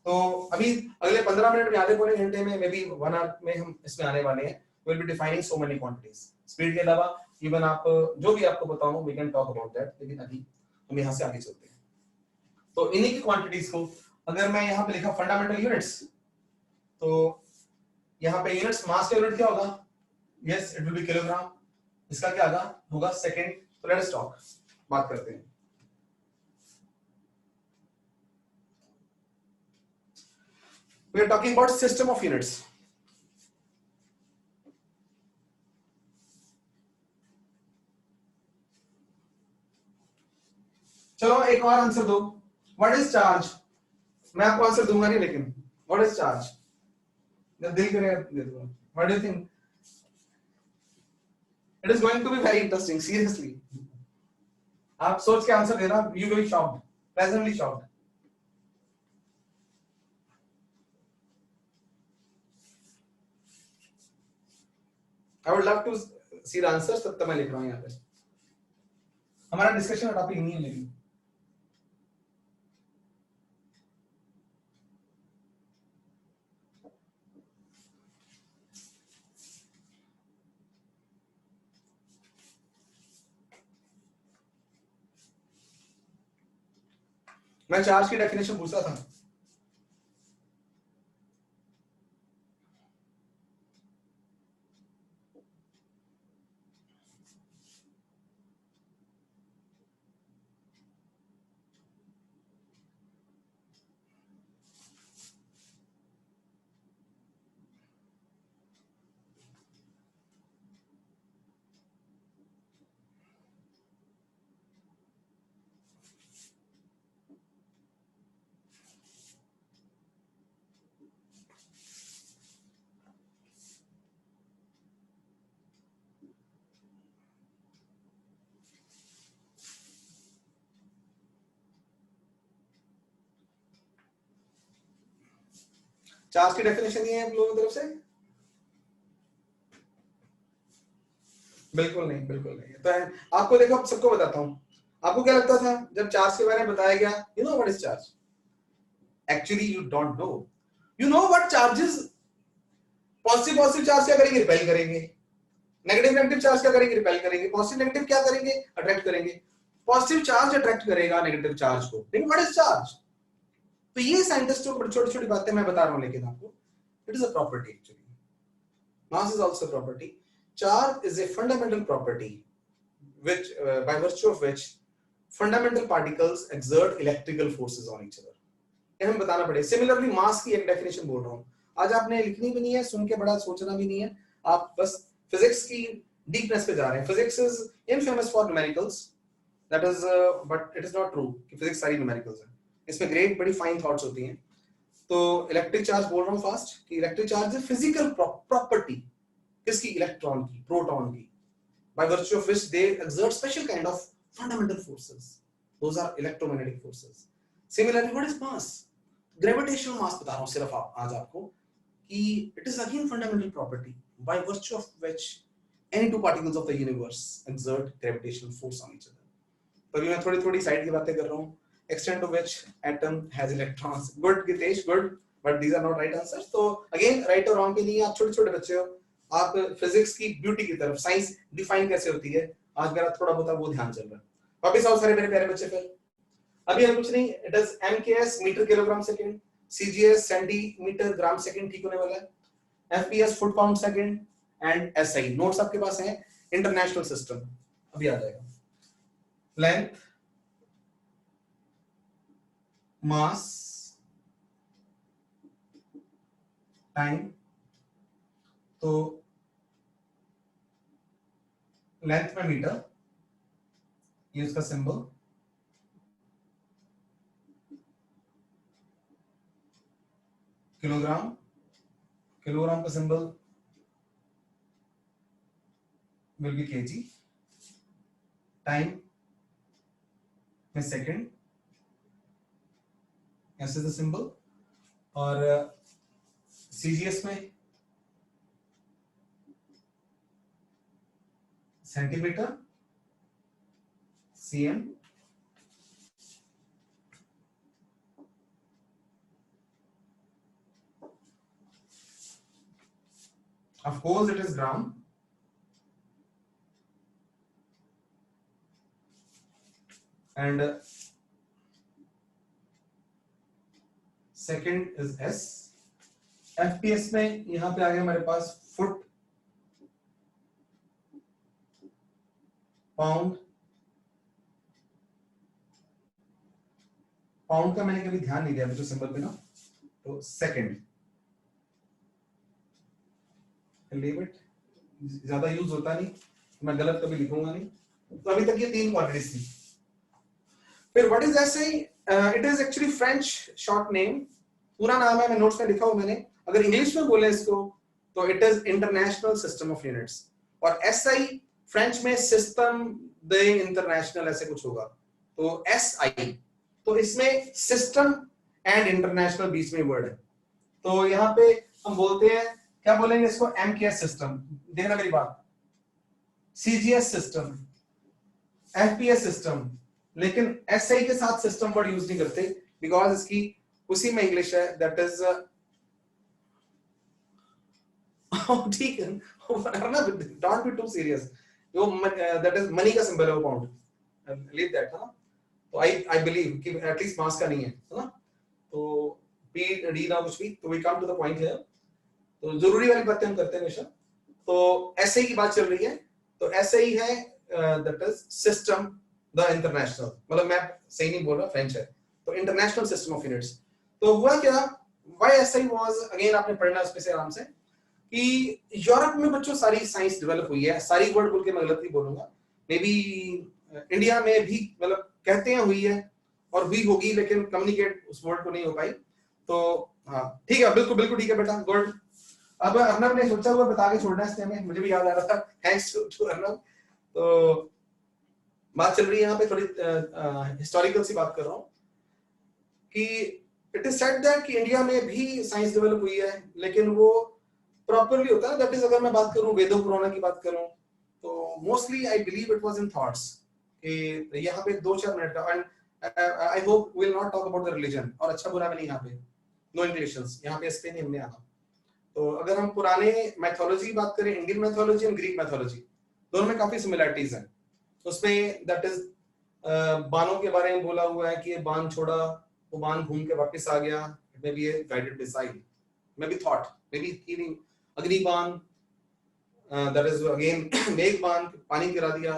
तो अभी अगले 15 मिनट में, आधे पौने घंटे में, मे बी 1 आवर में हम इसमें आने वाले हैं, will be defining so many quantities. Speed के अलावा इवन आप जो भी आपको बताऊं, we can talk about that, लेकिन अभी हम यहाँ से आगे चलते हैं। तो इन्हीं की क्वांटिटीज को अगर मैं यहाँ पे लिखा फंडामेंटल यूनिट्स, तो यहाँ पे यूनिट्स, मास का यूनिट क्या होगा, yes it will be kilogram, इसका क्या होगा सेकंड। तो लेट्स टॉक, बात करते हैं। We are talking about system of units. चलो एक और आंसर दो, व्हाट इज चार्ज। मैं आपको आंसर दूंगा नहीं, लेकिन व्हाट इज चार्ज, जब दिल करेगा दे दूंगा। What do you think, it is going to be very interesting, seriously. आप सोच के आंसर देना, you will be shocked, pleasantly shocked. I would love to see the answers, तब तक मैं लिख रहा हूँ यहाँ पे। हमारा डिस्कशन का टॉपिक नहीं है लेकिन मैं चार्ज की डेफिनेशन पूछा था। चार्ज की डेफिनेशन ये है आप लोगों की तरफ से? बिल्कुल नहीं, बिल्कुल नहीं। तो आपको देखो, सबको बताता हूँ, आपको क्या लगता था जब चार्ज के बारे में बताया गया, you know what is charge? Actually you don't know. You know what charges, positive positive charge क्या करेंगे, रिपेल करेंगे, नेगेटिव नेगेटिव चार्ज क्या करेंगे, रिपेल करेंगे, पॉजिटिव नेगेटिव क्या करेंगे, अट्रैक्ट करेंगे। पॉजिटिव चार्ज अट्रैक्ट करेगा नेगेटिव चार्ज को, लेकिन व्हाट इज चार्ज? तो ये साइंटिस्टों को छोटी छोटी बातें मैं बता रहा हूं, लेकिन आपको it is a property actually. Mass is also property. Charge is a fundamental property which by virtue of which fundamental particles exert electrical forces on each other। ये हम बताना पड़ेगा। सिमिलरली मास की एक डेफिनेशन बोल रहा हूं, आज आपने लिखनी भी नहीं है, सुन के बड़ा सोचना भी नहीं है, आप बस फिजिक्स की डीपनेस पे जा रहे हैं। Physics is infamous for numericals, that is but it is not true कि फिजिक्स सारी न्यूमेरिकल्स है। इसमें ग्रेट बड़ी फाइन थॉट्स होती हैं। तो इलेक्ट्रिक चार्ज बोल रहा हूँ फास्ट कि इलेक्ट्रिक चार्ज है फिजिकल प्रॉपर्टी किसकी, इलेक्ट्रॉन की, प्रोटॉन की, by virtue of which they exert special kind of fundamental forces. Those are electromagnetic forces. Similarly, what is mass? Gravitational mass बता रहा हूँ सिर्फ आज आपको कि it is again fundamental property by virtue of which any two particles of the universe exert gravitational force on each other. तो अभी मैं थोड़ी थोड़ी साइड की बातें कर रहा हूँ. Extent to which atom has electrons. Good Gitesh, good. But these are not right answers. तो again right और wrong के लिए आप छोटे छोटे बच्चे हो, आप फिजिक्स की ब्यूटी की तरफ, साइंस डिफाइन कैसे होती है, आज मेरा थोड़ा बहुत वो ध्यान चल रहा है. वापस आओ सारे मेरे प्यारे बच्चे. फिर अभी हम कुछ नहीं, it is MKS metre kilogram second, CGS centimetre gram second ठीक होने वाला है, FPS foot pound second and SI. Notes आपके पास हैं. इंटरनेशनल सिस्टम अभी आ जाएगा. Length, mass, time. तो लेंथ में मीटर, ये उसका सिंबल, किलोग्राम, किलोग्राम का symbol will be KG, time में सेकंड, ऐसे द सिंबल, और सीजीएस में centimetre, CM, of course it is gram, and second is S. FPS में यहां पे आ गया हमारे पास फुट, पाउंड. पाउंड का मैंने कभी ध्यान नहीं दिया मुझे सिंबल पे ना, तो सेकंड. लीव इट, ज्यादा यूज होता नहीं, मैं गलत कभी लिखूंगा नहीं. तो अभी तक ये तीन क्वांटिटीज थी. फिर what is SI? It is actually French short name, पूरा नाम है, मैं नोट्स में लिखा हूं मैंने. अगर इंग्लिश में बोले इसको तो it is international system of units, और एसआई फ्रेंच में सिस्टम द इंटरनेशनल ऐसे कुछ होगा, तो एसआई. तो इसमें सिस्टम एंड इंटरनेशनल बीच में वर्ड है. तो यहाँ पे हम बोलते हैं, क्या बोलेंगे इसको, एमकेएस सिस्टम. देखना मेरी बात, सीजीएस सिस्टम, एफपीएस सिस्टम, लेकिन एसआई के साथ सिस्टम वर्ड यूज नहीं करते बिकॉज इसकी उसी में इंग्लिश है, दैट इज ठीक है, डोंट बी टू सीरियस. वो दैट इज मनी का सिंबल है, वो पाउंड, लीव दैट. है ना? तो आई बिलीव कि एटलीस्ट मास का नहीं है ना. तो पी डी ना कुछ भी, तो we come to the point here. तो जरूरी वाली बातें हम करते हैं हमेशा. तो एसआई की बात चल रही है, तो एसआई है that is system the international, मतलब मैं सही नहीं बोल रहा, फ्रेंच है, तो इंटरनेशनल सिस्टम ऑफ यूनिट्स. तो हुआ क्या, व्हाई एसआई वाज, अगेन आपने पढ़ना उसमें से आराम से, कि यूरोप में बच्चों सारी साइंस डेवलप हुई है. सारी वर्ड बोल के मैं गलत नहीं बोलूंगा, मे बी इंडिया में भी मतलब कहते हैं हुई है और हुई होगी, लेकिन कम्युनिकेट उस वर्ड को नहीं हो पाई. तो हाँ ठीक है, बिल्कुल बिल्कुल ठीक है बेटा, गुड. अब अर्नब ने सोचा हुआ बता के छोड़ना इसने हमें, मुझे भी याद आ रहा था, थैंक्स टू अर्नब. तो बात चल रही है यहाँ पे थोड़ी हिस्टोरिकल सी बात कर रहा हूँ कि इट इज सेड दैट कि इंडिया में भी साइंस डेवलप हुई है, लेकिन वो प्रॉपरली होता है. दैट इज, अगर मैं बात करूं वेदों पुराणों की बात करूं, तो mostly I believe it was in thoughts. कि यहाँ पे 2-4 मिनट का, and I hope we will not talk about the religion, और अच्छा बुरा भी नहीं, यहाँ पे नो इंक्लिनेशंस, यहाँ पे इस पे नहीं हमने आना. तो अगर हम पुराने मैथोलॉजी की बात करें, इंडियन मैथोलॉजी और ग्रीक मैथोलॉजी, दोनों में काफी सिमिलरिटीज हैं. उसमें दैट इज बाणों के बारे में बोला हुआ है कि ये बाण छोड़ा, वो बाण घूम के वापस आ गया, it may be a guided missile, may be thought, may be healing. Agniban, that is again Meghban, पानी गिरा दिया,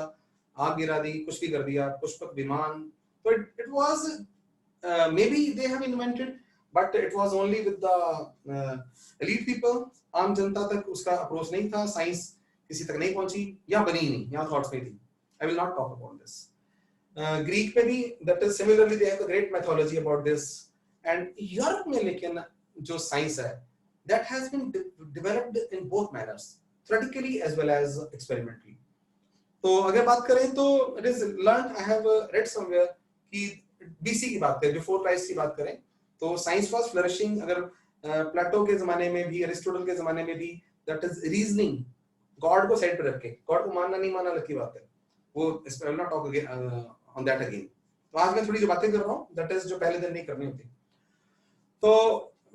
आग गिरा दी, कुछ भी कर दिया, पुष्पक विमान. तो it was may be they have invented, but it was only with the elite people. आम जनता तक उसका अप्रोच नहीं था, साइंस किसी तक नहीं पहुंची या बनी ही नहीं, यहाँ थॉट्स में थी. I will not talk about this. Greek में भी that is similarly they have a great mythology about this and Europe में लेकिन जो साइंस है that has been developed in both manners theoretically as well as experimentally. तो अगर बात करें तो it is learn I have read somewhere कि बीसी की बात करें बिफोर क्राइस्ट की बात करें तो साइंस वाज फ्लरिशिंग। अगर प्लेटो के जमाने में भी अरिस्टोटल के जमाने में भी दैट इज रीजनिंग गॉड को साइड पे रख के गॉड को मानना नहीं मानना अलग की बात है वो इस पे not talk again on that again. तो आज मैं थोड़ी जो बातें कर रहा हूँ दैट इज जो पहले दिन नहीं करनी होती। तो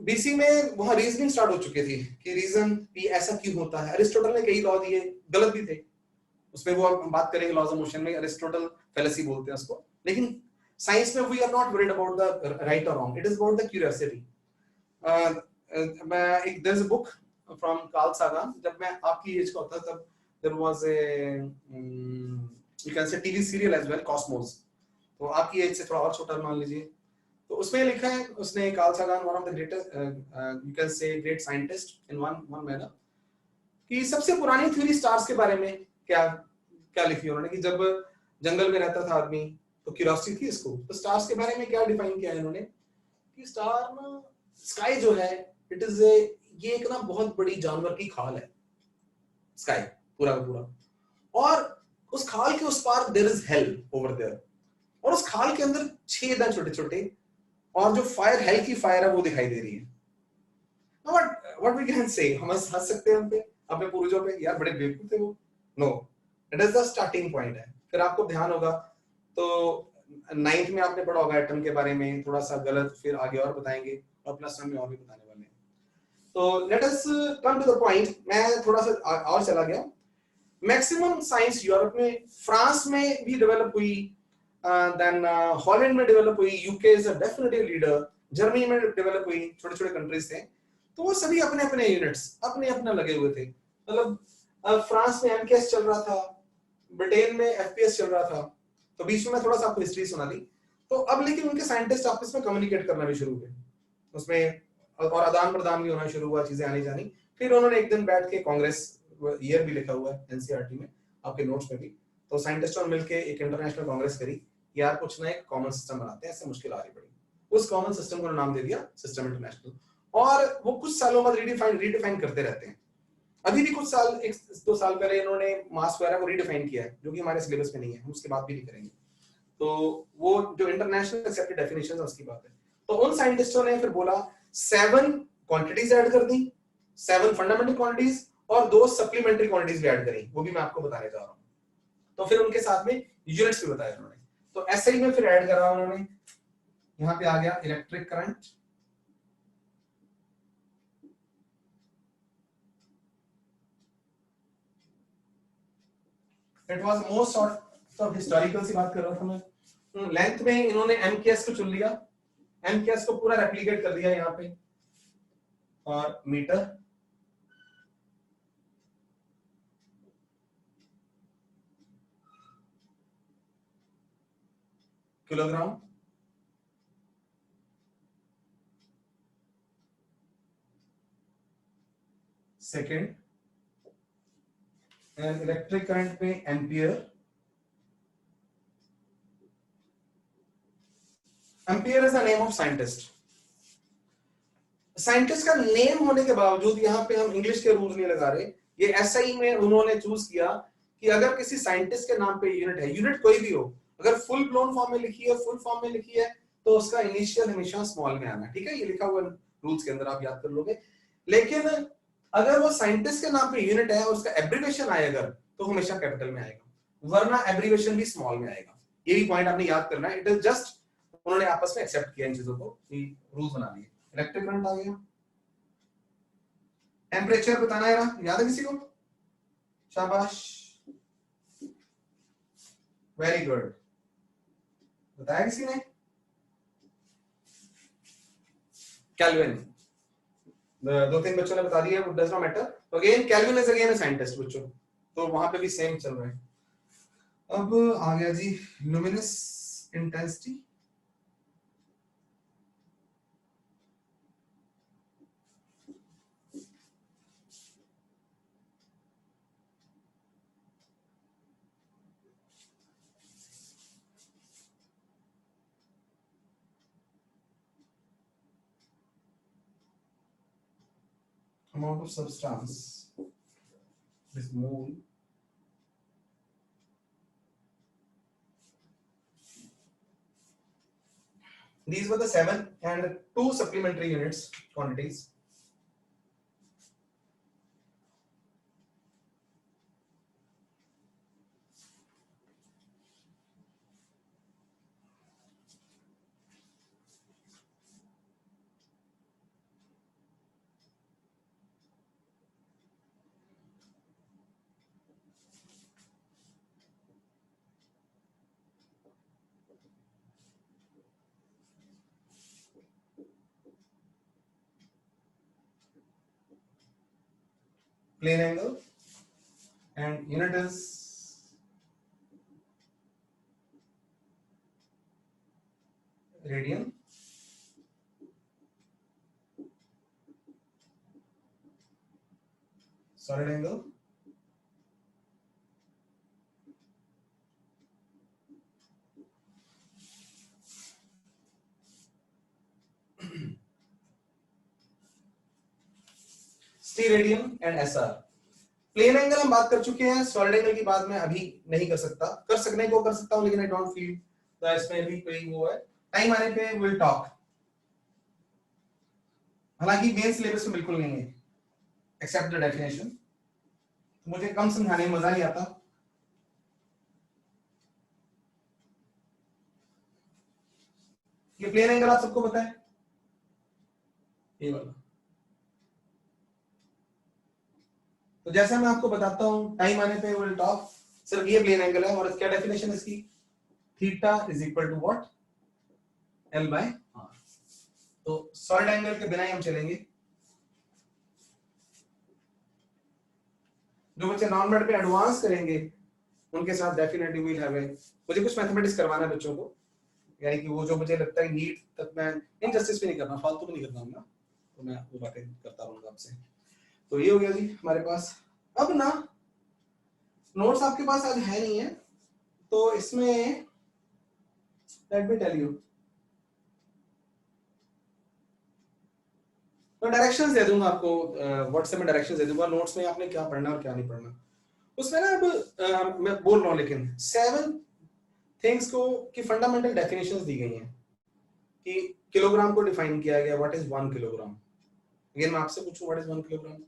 बीसी में वहां रीजनिंग स्टार्ट हो चुकी थी कि रीजन भी ऐसा क्यों होता है। अरिस्टोटल ने कई लॉ दिए गलत भी थे उसमें वो हम बात करेंगे लॉज ऑफ मोशन में अरिस्टोटल फेलेसी बोलते हैं उसको। लेकिन साइंस में we are not worried about the right और wrong it is about the curiosity. मैं एक there is a book from Carl Sagan जब मैं आपकी एज का होता तब there was a you can say TV serial as well Cosmos. तो आपकी एज से थोड़ा और छोटा मान लीजिए तो उसमें लिखा है उसने Carl Sagan one of the greatest you can say great scientist in one manner कि सबसे पुरानी थ्योरी स्टार्स के बारे में क्या क्या लिखी उन्होंने कि जब जंगल में रहता था आदमी तो क्यूरियोसिटी थी इसको तो स्टार्स के बारे में क्या डिफाइन किया है इन्होंने कि स्टार ना स्काई जो है इट इज ए ये एक ना बहुत बड़ी जानवर की खाल है स्काई पूरा का पूरा और उस खाल के उस पार there is hell over there और उस खाल के अंदर छेद हैं छोटे छोटे और जो फायर हेल की फायर है वो दिखाई दे रही है। व्हाट वी कैन से हम हंस सकते हैं उन पे अपने पूर्वजों पे यार बड़े बेवकूफ थे वो। No it is the starting point है। फिर आपको ध्यान होगा तो नाइन्थ में आपने पढ़ा होगा एटम के बारे में थोड़ा सा गलत फिर आगे और बताएंगे और प्लस वन में और भी बताने वाले हैं। तो let us come to the point. मैं थोड़ा सा और चला गया। मैक्सिमम साइंस यूरोप में फ्रांस में भी डेवलप हुई देन हॉलैंड में डेवलप हुई UK is a definitely leader Germany में डेवलप हुई छोटे छोटे कंट्रीज थे तो वो सभी अपने अपने यूनिट्स अपने अपने लगे हुए थे। मतलब फ्रांस में एमकेएस चल रहा था ब्रिटेन में एफपीएस चल रहा था तो बीच में मैं थोड़ा सा आपको हिस्ट्री सुना दी। तो अब लेकिन उनके साइंटिस्ट आपस में कम्युनिकेट करना भी शुरू हुए उसमें और आदान प्रदान भी होना शुरू हुआ चीजें आनी जानी। फिर उन्होंने एक दिन बैठ के कांग्रेस ईयर भी लिखा हुआ है एनसीईआरटी में आपके नोट्स में भी तो साइंटिस्टों ने मिलकर एक इंटरनेशनल कांग्रेस करी यार कुछ ना एक कॉमन सिस्टम बनाते हैं ऐसे मुश्किल आ रही पड़ी। उस कॉमन सिस्टम को नाम दे दिया सिस्टम इंटरनेशनल और वो कुछ सालों बाद रीडिफाइन करते रहते हैं। अभी भी कुछ साल एक दो साल पहले इन्होंने मास वगैरह को रीडिफाइन किया है जो कि हमारे सिलेबस में नहीं है हम उसकी बात भी नहीं करेंगे। तो वो जो इंटरनेशनल एक्सेप्टेड डेफिनेशन है उसकी बात है। तो उन साइंटिस्टों ने फिर बोला 7 क्वांटिटीज ऐड कर दी 7 फंडामेंटल क्वांटिटीज और 2 सप्लीमेंट्री क्वांटिटीज भी ऐड करी वो भी मैं आपको बताने जा रहा हूँ। तो फिर उनके साथ में यूनिट्स भी बताए उन्होंने। तो ऐसे ही में फिर ऐड करा उन्होंने यहाँ पे आ गया electric current it was most sort of historical सी बात कर रहा था मैं। लेंथ में इन्होंने एमकेएस को चुन लिया एमकेएस को पूरा रेप्लिकेट कर दिया यहाँ पे और metre kilogram second and electric current में ampere. Ampere is the name of scientist. साइंटिस्ट का नेम होने के बावजूद यहाँ पे हम इंग्लिश के रूल्स नहीं लगा रहे। ये एसआई में उन्होंने चूज किया कि अगर किसी साइंटिस्ट के नाम पे यूनिट है यूनिट कोई भी हो अगर फुल ब्लोन फॉर्म में लिखी है फुल फॉर्म में लिखी है तो उसका इनिशियल हमेशा स्मॉल में आना है। ठीक है ये लिखा हुआ रूल्स के अंदर आप याद कर लोगे। लेकिन अगर वो साइंटिस्ट के नाम पे यूनिट है और उसका एब्रिविएशन आए अगर तो हमेशा कैपिटल में आएगा वरना एब्रिविएशन भी स्मॉल में आएगा। ये भी पॉइंट आपने याद करना है। इट इज जस्ट उन्होंने आपस में एक्सेप्ट किया इन चीजों को रूल्स बना लिए। इलेक्ट्रिक करंट आ गया टेम्परेचर बताना है ना याद है किसी को शाबाश वेरी गुड बताया किसी ने केल्विन 2-3 बच्चों ने बता दिया वो डज नॉट मैटर। तो again kelvin is again a scientist बच्चों तो वहां पे भी सेम चल रहा है। अब आ गया जी luminous intensity amount of substance is mole. These were the 7 and 2 supplementary units quantities. Plane angle and unit is radian. Solid angle सी radian and SR. Plane angle हम बात कर चुके हैं, सॉलिड एंगल की बात मैं अभी नहीं कर सकता, कर सकने को कर सकता हूं लेकिन आई डोंट फील दैट इसमें भी कोई वो है। टाइम आने पे विल टॉक, हालांकि मेन सिलेबस में बिल्कुल नहीं है एक्सेप्ट द डेफिनेशन, तो मुझे कम समझाने में मजा नहीं आता। ये प्लेन एंगल आप सबको पता है, ये वाला। तो जैसे मैं आपको बताता हूं टाइम आने पे विल टॉक, सिर्फ ये प्लेन एंगल है और क्या डेफिनेशन है इसकी, theta is equal to what, L by R. तो सॉलिड एंगल के बिना ही हम चलेंगे। जो बच्चे नॉन मेड पे एडवांस करेंगे उनके साथ डेफिनेटली विल हैव ए, मुझे कुछ मैथमेटिक्स करवाना है बच्चों को, यानी कि वो जो मुझे लगता है नीट तक मैं इनजस्टिस भी नहीं करना, फालतू भी नहीं करना ना, तो मैं वो बातें करता रहूंगा आपसे। तो ये हो गया जी हमारे पास। अब ना नोट्स आपके पास आज है नहीं है, तो इसमें लेट मी टेल यू, तो डायरेक्शंस दे दूंगा आपको, व्हाट्सएप में डायरेक्शंस दे दूंगा, नोट्स में आपने क्या पढ़ना और क्या नहीं पढ़ना उसमें ना। अब मैं बोल रहा हूँ लेकिन 7 थिंग्स को की फंडामेंटल डेफिनेशंस दी गई हैं कि किलोग्राम को डिफाइन किया गया, व्हाट इज 1 किलोग्राम। अगेन मैं आपसे पूछूं what is 1 kilogram,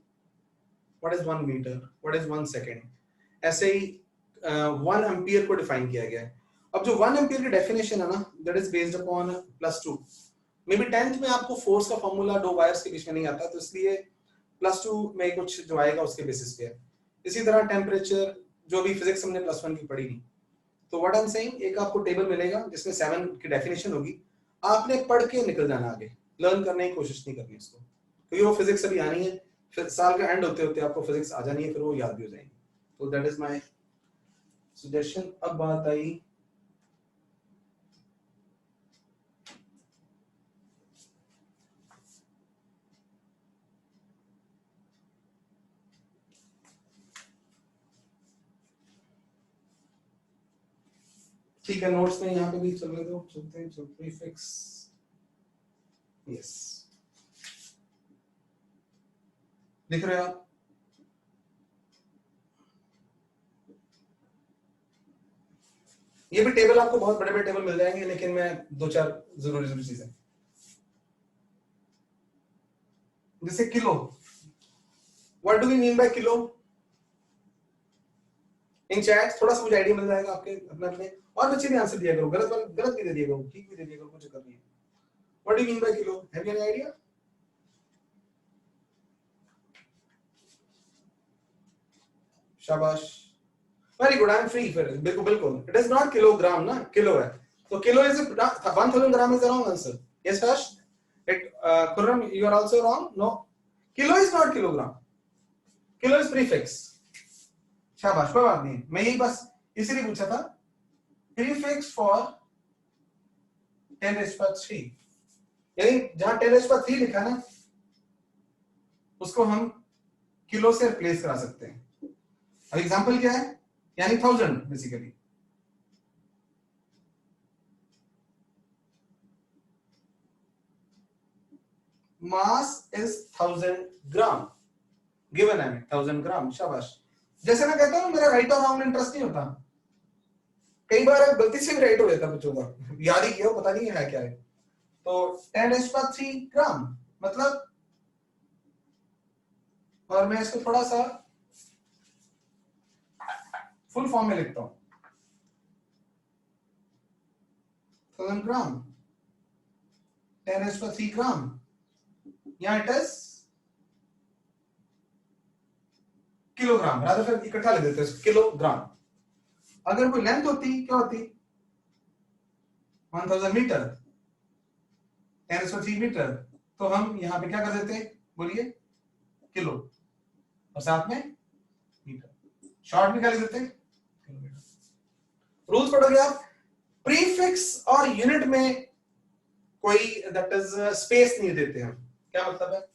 what is 1 metre, what is 1 second, ऐसे ही 1 एम्पियर को डिफाइन किया गया है। अब जो 1 एम्पियर की डेफिनेशन है ना, that is based upon +2। May be 10th में आपको फोर्स का फॉर्मूला 2 वायर्स के बीच में नहीं आता, तो इसलिए +2 में कुछ जो आएगा उसके बेसिस पे है। इसी तरह टेम्परेचर, जो भी फिजिक्स हमने +1 की पढ़ी नहीं, तो व्हाट आई एम सेइंग, एक आपको टेबल मिलेगा जिसमें 7 की डेफिनेशन होगी, आपने पढ़ के निकल जाना आगे, लर्न करने की कोशिश नहीं करनी इसको, क्योंकि वो फिजिक्स अभी आनी है, फिर साल का एंड होते होते आपको फिजिक्स आ जानी है, फिर वो याद भी हो जाएंगी। तो दैट इज माय सजेशन। अब बात आई ठीक है, नोट्स में यहाँ पे भी चलने दो, चलते हैं, प्रीफिक्स, यस लिख रहे हो आप, ये भी टेबल आपको बहुत बड़े बड़े टेबल मिल जाएंगे, लेकिन मैं 2-4 जरूरी चीजें, जैसे kilo, what do we mean by kilo in chat, थोड़ा सा मुझे आइडिया मिल जाएगा आपके अपने अपने, और बच्चे भी आंसर दिया करो, गलत भी दे दिया करो, ठीक भी दे दिया करो, कुछ कर नहीं है। What do you mean by kilo, have you any idea? शाबाश, very good, I am free. फिर बिल्कुल बिल्कुल, इट इज नॉट किलोग्राम ना, किलो है, तो kilo is 1000 gram is the wrong answer. Yes Harsh, it Khurram you are also wrong, no, kilo is not kilogram, kilo is prefix. शाबाश, कोई बात नहीं, मैं यही बस इसीलिए पूछा था, प्रीफिक्स फॉर 10⁻3, यानी जहां 10⁻3 लिखा ना उसको हम किलो से रिप्लेस करा सकते हैं। अब एग्जांपल क्या है, यानी 1000 basically, mass is 1000 gram, given है 1000 ग्राम, शाबाश। जैसे मैं कहता हूँ मेरा राइट और रॉन्ग इंटरेस्ट नहीं होता, कई बार गलती से भी राइट हो जाता बच्चों का, याद ही किया पता नहीं है क्या है। तो 10⁻³ ग्राम मतलब, और मैं इसको थोड़ा सा फुल फॉर्म में लिखता हूं, 1000 ग्राम 10⁻³ ग्राम, यहां इट इज किलोग्राम, रादर फिर इकट्ठा लिख देते हैं किलोग्राम। अगर कोई लेंथ होती क्या होती, 1000 मीटर, 10⁻³ मीटर, तो हम यहां पे क्या कर देते, बोलिए, किलो, और साथ में मीटर, शॉर्ट में क्या लिख देते, किलोमीटर। रूल्स पढ़ोगे आप, प्रीफिक्स और यूनिट में कोई दैट इज स्पेस नहीं देते हम, क्या मतलब है,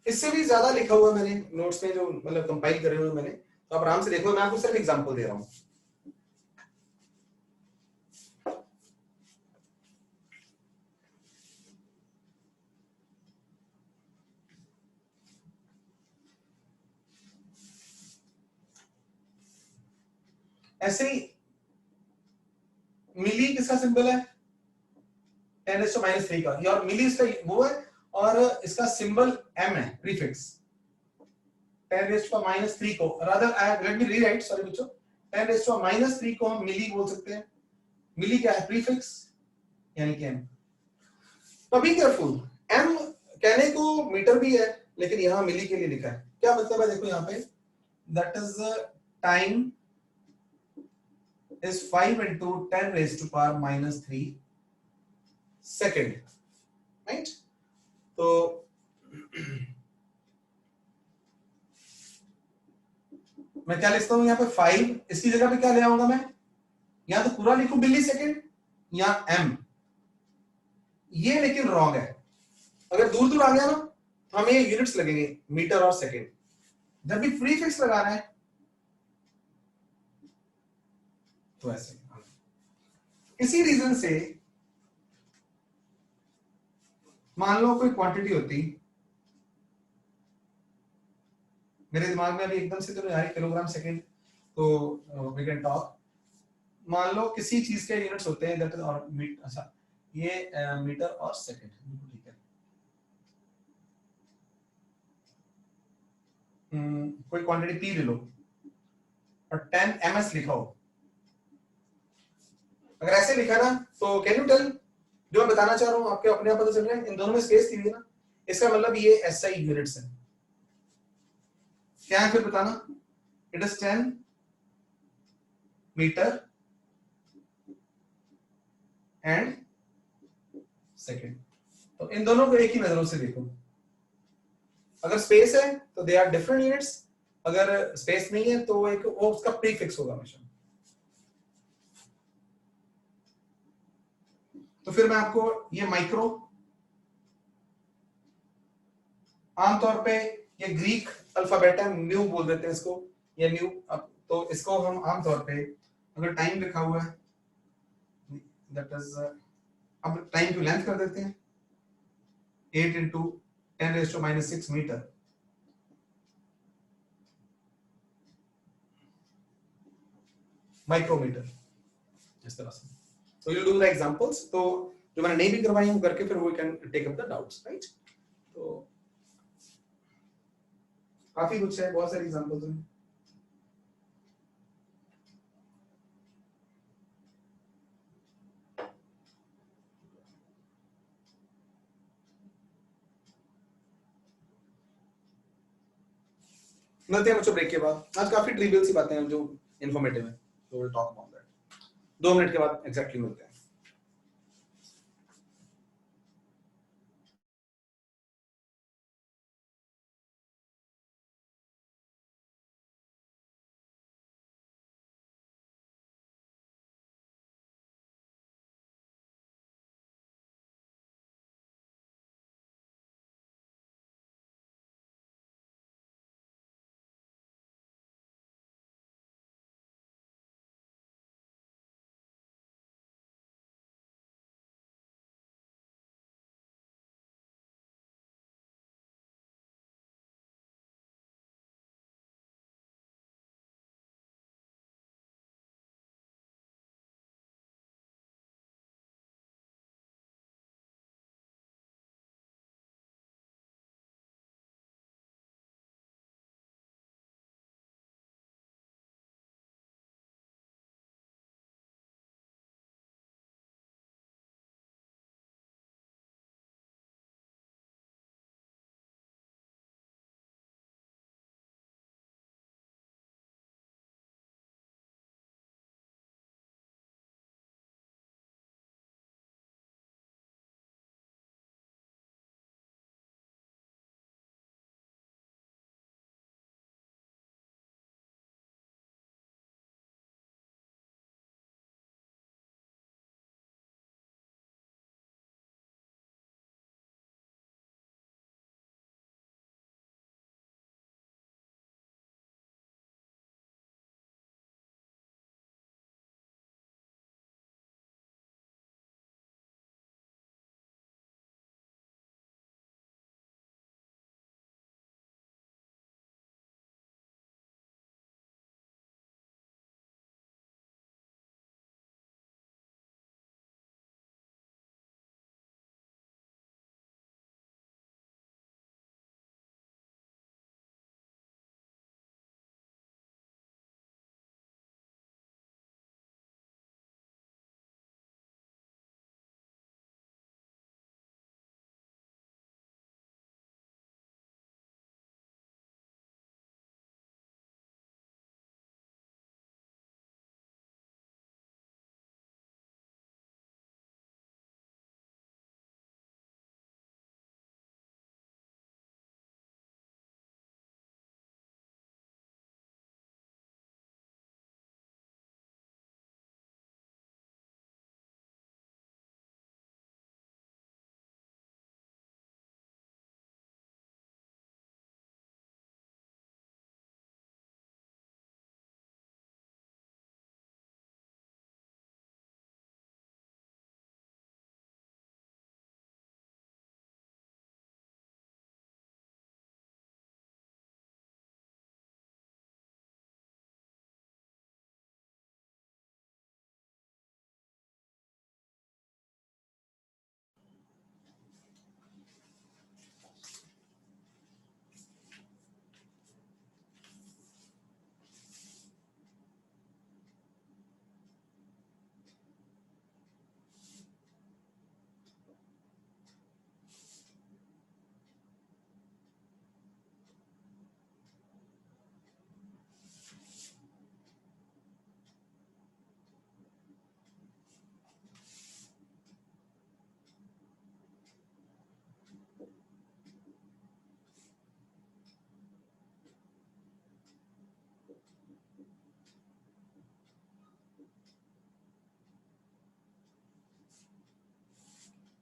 इससे भी ज्यादा लिखा हुआ मैंने नोट्स में, जो मतलब कंपाइल करे हुए मैंने, तो आप आराम से देखो, मैं आपको सिर्फ एग्जांपल दे रहा हूं। ऐसे ही मिली किसका सिंबल है, 10⁻³ का, और मिली इसका वो है, और इसका सिंबल m है, प्रीफिक्स 10⁻³ को, rather let me rewrite, sorry बच्चों, 10⁻³ को हम मिली बोल सकते हैं। मिली क्या है, प्रीफिक्स, यानी कि m। तो बी केयरफुल, m कहने को मीटर भी है, लेकिन यहां मिली के लिए लिखा है, क्या मतलब है, देखो यहां पे, that is time is 5 into 10⁻³ second, right. तो मैं क्या लिखता हूं यहाँ पे 5, इसकी जगह पे क्या ले आऊंगा मैं, या तो पूरा लिखूं मिली सेकेंड या m, ये लेकिन रॉन्ग है। अगर दूर दूर आ गया ना तो हमें यूनिट्स लगेंगे, मीटर और सेकेंड। जब भी प्रीफिक्स लगा रहे हैं तो ऐसे, किसी रीजन से मान लो कोई क्वांटिटी होती, मेरे दिमाग में अभी एकदम से तो नहीं आ रही, किलोग्राम सेकेंड, तो वी कैन टॉक, मान लो किसी चीज के यूनिट्स होते हैं, दैट इज, और मीटर, अच्छा ये मीटर और सेकेंड, ठीक है। कोई क्वांटिटी पी ले लो और 10 ms लिखा हो, अगर ऐसे लिखा ना, तो कैन यू टेल, जो मैं बताना चाह रहा हूं आपके अपने आप पता चल रहा है, इन दोनों में स्पेस दी हुई है ना, इसका मतलब ये SI यूनिट्स है, क्या है फिर बताना, it is 10 metre and second. तो इन दोनों को एक ही नजरों से देखो, अगर स्पेस है तो दे आर डिफरेंट यूनिट्स, अगर स्पेस नहीं है तो एक वो उसका प्रीफिक्स होगा हमेशा। तो फिर मैं आपको ये माइक्रो, आमतौर पे ये ग्रीक अल्फाबेट है, न्यू बोल देते हैं इसको, ये न्यू, अब तो इसको हम आमतौर पे, अगर टाइम लिखा हुआ है, दैट इज, अब टाइम की लेंथ कर देते हैं 8 into 10⁻⁻6 मीटर, माइक्रोमीटर, इस तरह से। तो यू डू द एग्जांपल्स, तो जो मैंने नहीं भी करवाई हूं करके, फिर we can take up the doubts, right. तो काफी कुछ है, बहुत सारे एग्जांपल्स हैं। मिलते हैं बच्चों ब्रेक के बाद। आज काफी ट्रिवियल सी बातें हैं जो इन्फॉर्मेटिव है, तो will talk about that. 2 minute के बाद एग्जैक्टली मिलते हैं।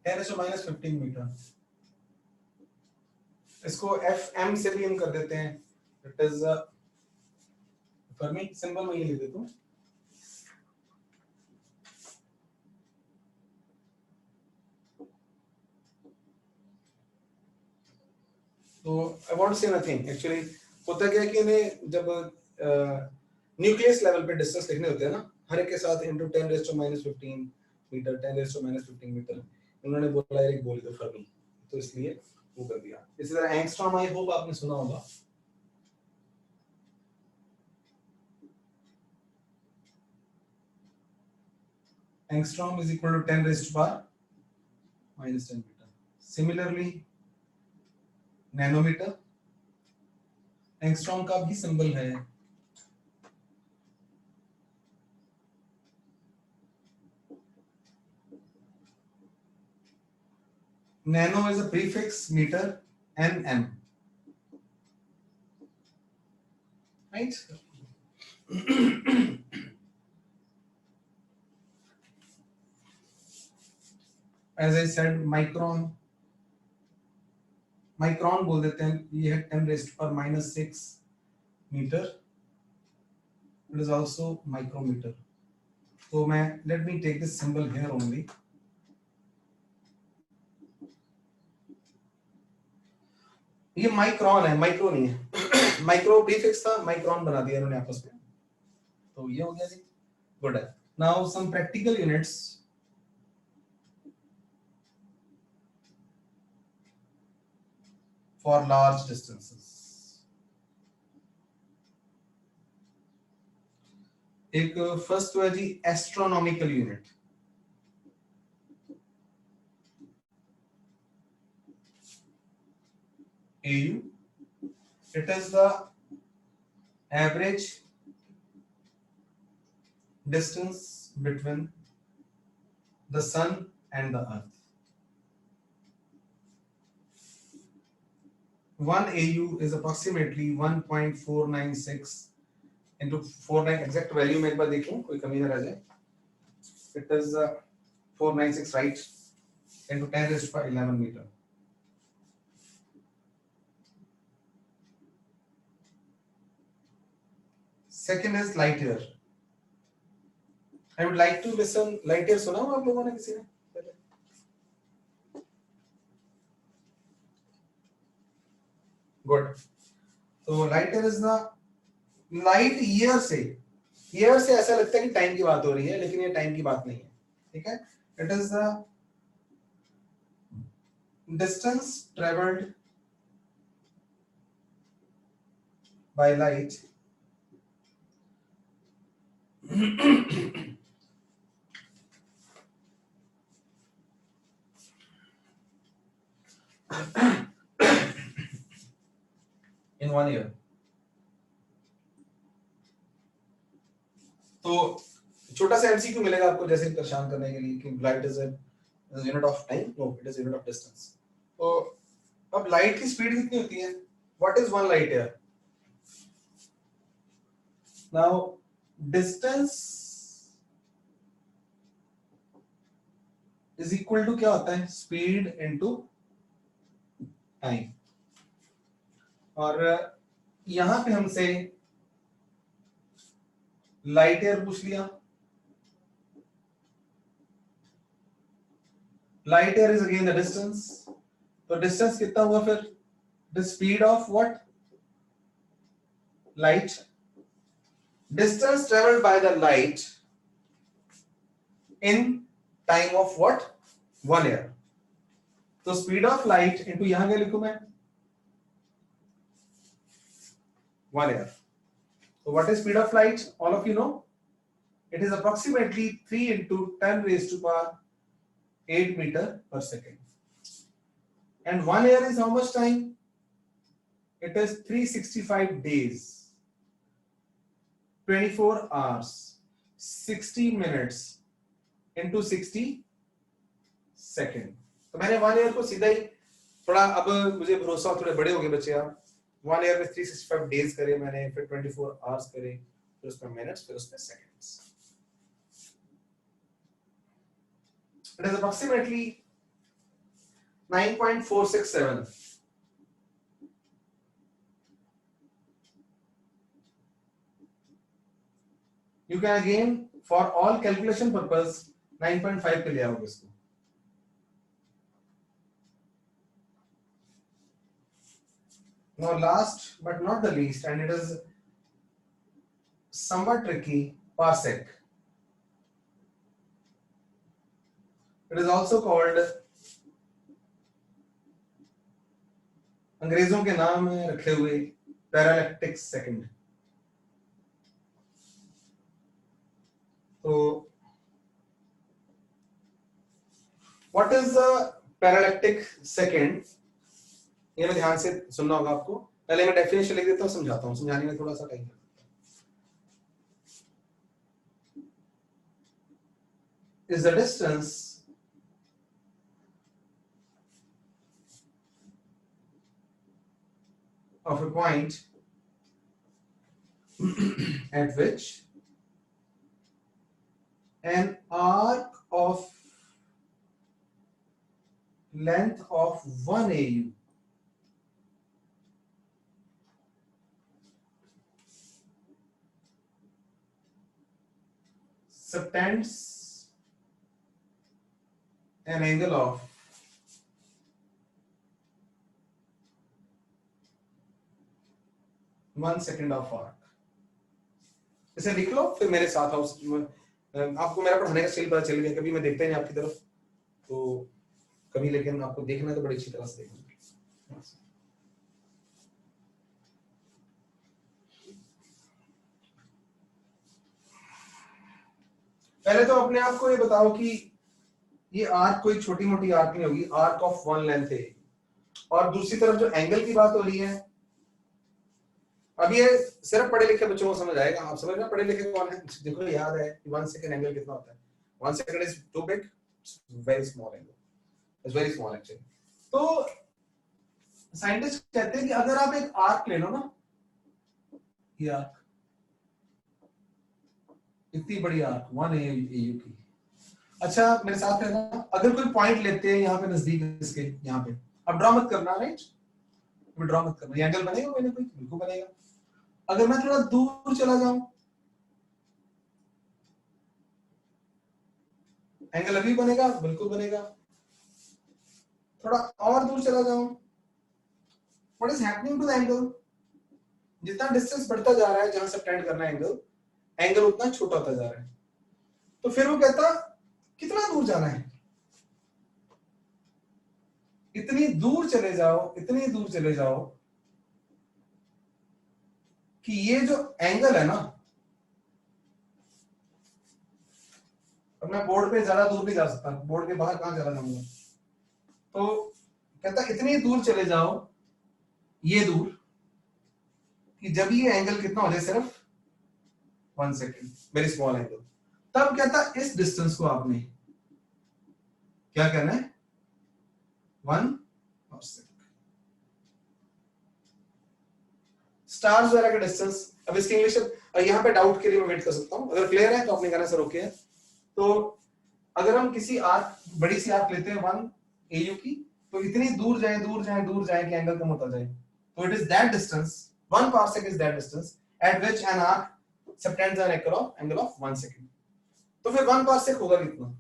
-15 मीटर, इसको एफ एम से भी हम कर देते हैं। इट इज फर्मी सिंबल में ये लिख देता हूं। तो आई वांट टू से नथिंग एक्चुअली। होता क्या है कि इन्हें जब न्यूक्लियस लेवल पे डिस्टेंस लिखने होते हैं ना, हर एक के साथ इनटू 10⁻15 मीटर, 10⁻15 मीटर, उन्होंने बोला एक बोली तो फर्मी, तो इसलिए वो कर दिया। इसी तरह एंगस्ट्रॉम, आई होप आपने सुना होगा। Angstrom is equal to 10⁻⁻10 metre. Similarly nanometre, angstrom का भी सिंबल है। Nano is a prefix metre nm, right? As I said, micron बोल देते हैं, ये है 10⁻⁻6 metre, it is also micrometre. तो मैं let me take this symbol here only. ये माइक्रोन है, माइक्रो नहीं है। माइक्रो प्रीफिक्स था, माइक्रोन बना दिया इन्होंने आपस में, तो ये हो गया जी, गुड है। Now some practical units. For large distances, एक फर्स्ट तो है जी astronomical unit. AU, it is the average distance between the sun and the earth. 1 AU is approximately 1.496 into 49, exact value में एक बार देखें कोई कमी ना रह जाए। It is 496 right into 10⁻11 meter. Second is light year. I would like to listen light year, सुना हो आप लोगों ने किसी ने? Good. तो light year is the light year से, ईयर से ऐसा लगता है कि टाइम की बात हो रही है, लेकिन ये टाइम की बात नहीं है, ठीक है। It is the distance travelled by light in 1 year. तो छोटा सा एमसीक्यू मिलेगा आपको जैसे परेशान करने के लिए कि light is a unit of time, no, it is unit of distance। तो अब लाइट की स्पीड कितनी होती है? What is 1 light year? Now distance is equal to क्या होता है? Speed into time. और यहां पे हमसे लाइट ईयर पूछ लिया। Light year is again the distance, तो डिस्टेंस कितना हुआ फिर? The speed of what? Light. Distance travelled by the light in time of what? 1 year. तो स्पीड ऑफ लाइट इनटू यहां क्या लिखूं मैं? 1 year. So what is speed of light? All of you know. It is approximately 3 into 10⁻8 meter per second. And 1 year is how much time? It is 365 days, 24 hours, 60 minutes into 60 second. तो मैंने 1 year को सीधा ही थोड़ा, अब मुझे भरोसा, थोड़े बड़े हो गए बच्चे आप, 1 ईयर में 365 डेज करे मैंने, फिर 24 आवर्स करे, फिर उसमें मिनट्स, फिर उसमें seconds. It is approximately 9.467। You can again for all calculation purpose 9.5 पे ले आओगे इसको। Now last but not the least, and it is somewhat tricky, parsec. It is also called, अंग्रेजों के नाम में रखे हुए, पैरालैक्टिक सेकंड। तो what is the पैरालैक्टिक सेकंड? ये में ध्यान से सुनना होगा आपको। पहले मैं डेफिनेशन लिख देता हूँ, समझाता हूँ, समझाने में थोड़ा सा टाइम लगता है। Is the distance of a point at which an arc of length of 1 AU subtends an angle of 1 second of arc। इसे लिख लो, फिर मेरे साथ आओ। आपको मेरा पढ़ाने का स्टाइल पता चल गया, कभी मैं देखता ही नहीं आपकी तरफ तो कभी, लेकिन आपको देखना तो बड़ी अच्छी तरह से देखना। पहले तो अपने आप को ये बताओ कि ये आर्क कोई छोटी मोटी आर्क नहीं होगी, आर्क ऑफ 1 लेंथ है। और दूसरी तरफ जो एंगल की बात हो रही है, अब ये सिर्फ पढ़े लिखे बच्चों को समझ आएगा। आप समझ रहे हैं पढ़े लिखे कौन है? देखो याद है 1 सेकंड एंगल कितना होता है। 1 second is too big, very small angle, it's very small actually. तो साइंटिस्ट कहते हैं कि अगर आप एक आर्क ले लो ना, ये आर्क, इतनी बड़ी आर्क 1 AU की, अच्छा मेरे साथ है ना, अगर कोई पॉइंट लेते हैं यहाँ पे नजदीक इसके, यहाँ पे, अब ड्रॉ मत करना, राइट, ड्रॉ मत करना, ये एंगल बनेगा कोई ना कोई, बिल्कुल बनेगा। अगर मैं थोड़ा दूर चला जाऊं, एंगल अभी बनेगा, बिल्कुल बनेगा। थोड़ा और दूर चला जाऊं, what is happening to the angle? जितना डिस्टेंस बढ़ता जा रहा है जहां से टेंड करना है एंगल, एंगल उतना छोटा होता जा रहा है। तो फिर वो कहता कितना दूर जाना है, इतनी दूर चले जाओ, इतनी दूर चले जाओ कि ये जो एंगल है ना, अब मैं बोर्ड पे ज्यादा दूर नहीं जा सकता, बोर्ड के बाहर कहां चला जाऊंगा, तो कहता इतनी दूर चले जाओ, ये दूर, कि जब ये एंगल कितना हो जाए, सिर्फ 1 सेकेंड, वेरी स्मॉल एंगल। तब कहता इस डिस्टेंस को आपने क्या करना है, 1 पार्सेक। स्टार्स वगैरह का डिस्टेंस, अब इसकी इंग्लिश यहाँ पे डाउट के लिए मैं वेट कर सकता हूँ, अगर क्लियर है तो आपने कहना सर ओके है। तो अगर हम किसी आर्क, बड़ी सी आर्क लेते हैं 1 AU की, तो इतनी दूर जाए दूर जाए दूर जाए कि एंगल कम होता जाए, तो it is that distance, 1 parsec is that distance at which an arc subtends an angle of 1 second. तो फिर 1 पार्सेक होगा कितना?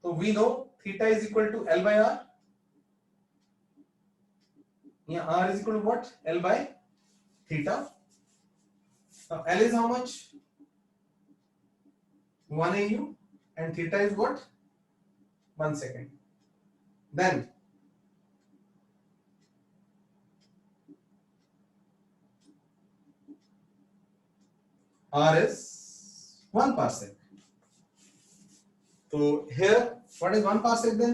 तो we know theta is equal to L by R, या R is equal to what? L by theta. Now L is how much? 1 AU, and theta is what? 1 second. Then R is 1 parsec. So here, what is 1 parsec then?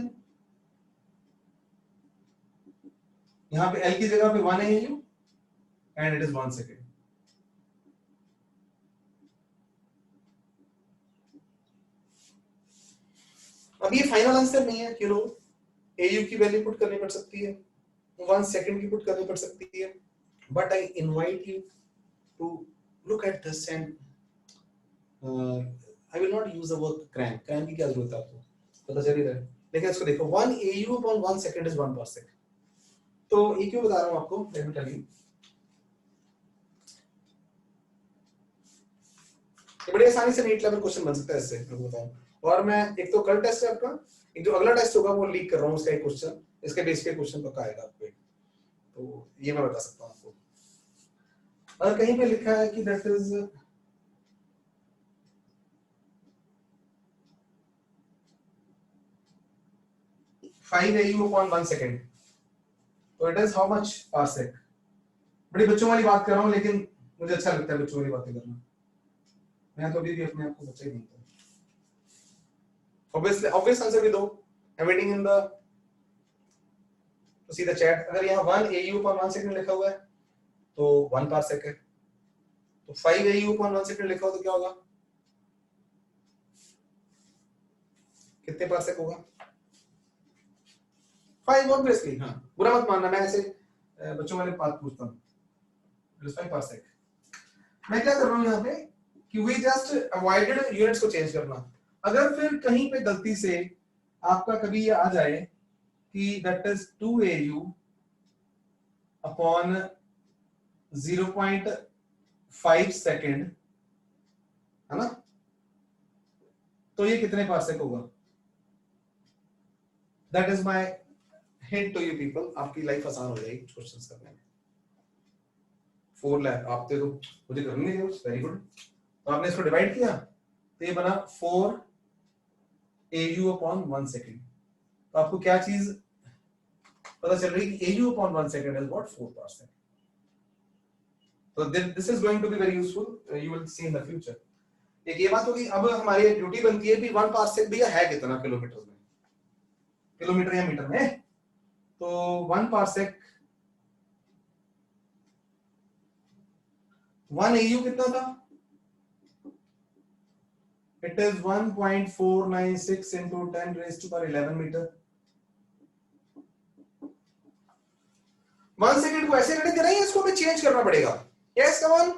यहाँ पे L की जगह पे 1 AU and it is 1 second. अब ये final answer नहीं है, क्यों? AU की वैल्यू पुट करनी पड़ सकती है, 1 सेकंड की पुट करनी पड़ सकती है, but I invite you to look at this and I will not use the word cram की क्या जरूरत है आपको, पता चल ही रहा है, लेकिन इसको देखो 1 AU upon 1 second is 1 parsec। तो ये क्यों बता रहा हूँ आपको, let me tell you, ये बड़ी आसानी से नीट लेवल क्वेश्चन बन सकता है इससे, मैं बताऊं। और मैं एक तो कल टेस्ट है आपका, एक जो अगला टेस्ट होगा वो लीक कर रहा हूँ, उसका एक क्वेश्चन, इसके बेस पे क्वेश्चन पक्का आएगा आपको, तो ये मैं बता सकता हूँ आपको। अगर कहीं पे लिखा है कि that is 5 AU upon 1 second, तो it is how much parsec. बड़ी बच्चों वाली बात कर रहा हूँ, लेकिन मुझे अच्छा लगता है बच्चों वाली बातें करना। मैं तो अभी भी अपने आप को बच्चा ही मानता हूँ। ऑब्वियसली ऑब्वियस आंसर भी दो। I am waiting in the two see the chat. अगर यहाँ 1 AU पर 1 सेकंड लिखा हुआ है तो 1 पार्सेक है, तो 5 AU पर 1 सेकंड लिखा हो तो क्या होगा, कितने पार्सेक होगा? 5 ऑब्वियसली। हाँ, बुरा मत मानना, मैं ऐसे बच्चों वाले बात पूछता हूँ। 5 पार्सेक। मैं क्या कर रहा हूँ यहाँ पे कि वी जस्ट अवॉइडेड यूनिट्स को चेंज करना। अगर फिर कहीं पे गलती से आपका कभी ये आ जाए कि that is 2 AU upon 0.5 second, है ना, तो ये कितने पार्सेक होगा? That is my hint to you people, आपकी लाइफ आसान हो जाएगी क्वेश्चंस करने में। 4 लैख आप तो मुझे करने नहीं दिया, वेरी गुड। तो आपने इसको डिवाइड किया तो ये बना 4 AU अपॉन 1 सेकेंड। तो आपको क्या चीज पता चल रही है कि AU upon 1 second is what 4 parsec. So this is going to be very useful. You will see in the future. एक ये बात होगी, अब हमारी ड्यूटी बनती है भी 1 पार्सेक भैया है कितना किलोमीटर में, किलोमीटर या मीटर में। तो 1 पार्सेक 1 AU कितना था? It is 1.496 into 10 raised to power 11 metre. 1 second को ऐसे रहने देना है, इसको हमें चेंज करना पड़ेगा। यस कम ऑन,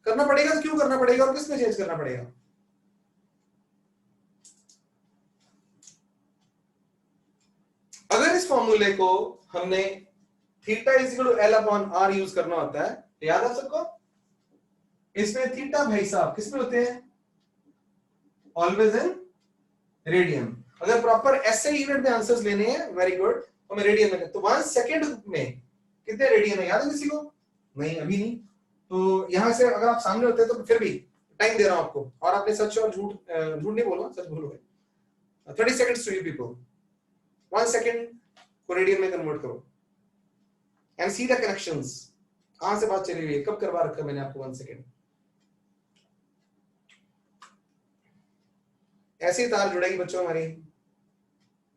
करना पड़ेगा। तो क्यों करना पड़ेगा और किसमें चेंज करना पड़ेगा? अगर इस फॉर्मूले को हमने theta is equal to L upon R use करना होता है, याद है सबको? इसमें थीटा भाई साहब किसमें होते हैं? Always in radian. अगर प्रॉपर ऐसे यूनिट में आंसर्स लेने हैं, वेरी गुड, तो मैं रेडियन में, तो 1 सेकंड में कितने रेडियन है, याद है किसी को? नहीं, अभी नहीं। तो यहां से अगर आप सामने होते तो फिर भी टाइम दे रहा हूं आपको, और आपने सच और झूठ झूठ नहीं बोलना, सच बोलोगे। 30 seconds to you people. 1 second को रेडियन में कन्वर्ट करो एंड सी द कनेक्शंस। कहां से बात चली हुई है, कब करवा रखा मैंने आपको 1 सेकंड? ऐसे तार जुड़ेगी बच्चों हमारी।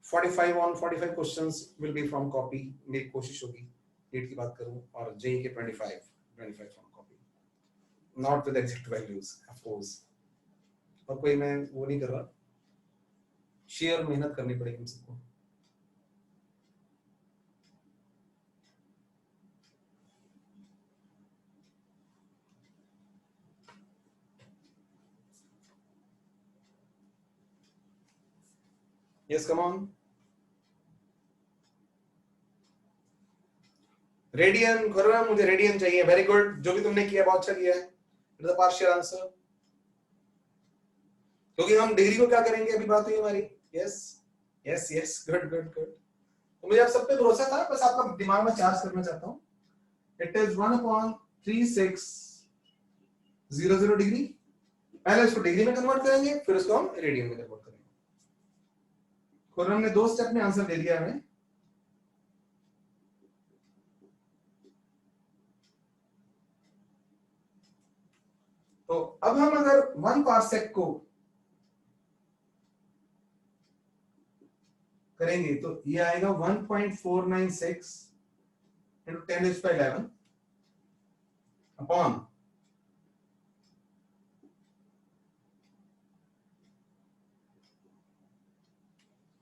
45 on 45 questions will be from copy. मेरी कोशिश होगी नीट की बात करूं, और जेई के 25 from copy, not with exact values of course. और कोई मैं वो नहीं कर रहा, शेयर मेहनत करनी पड़ेगी हम सबको। Yes come on. रेडियन कर रहा, मुझे रेडियन चाहिए। वेरी गुड, जो भी तुमने किया बहुत अच्छा किया है। It is the partial answer, क्योंकि हम डिग्री को क्या करेंगे अभी बात हुई हमारी। Yes yes yes, good good good. तो मुझे आप सब पे भरोसा था, बस आपका दिमाग में चार्ज करना चाहता हूँ। It is 1/3600 degree. पहले इसको डिग्री में कन्वर्ट करेंगे, फिर उसको हम रेडियन में कन्वर्ट करेंगे। खुर्रम ने 2 स्टेप में आंसर दे दिया हमें। तो अब हम अगर 1 पार्सेक को करेंगे तो ये आएगा 1.496 into 10⁻11 अपॉन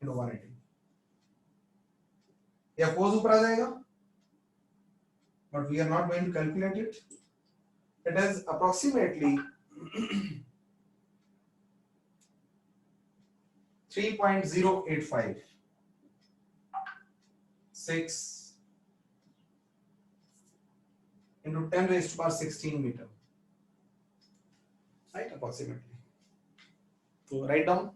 into 180। या फोर्स ऊपर आ जाएगा, but we are not going to calculate it. It is approximately 3.085 6 into 10⁻16 meter, right? Approximately. So write down.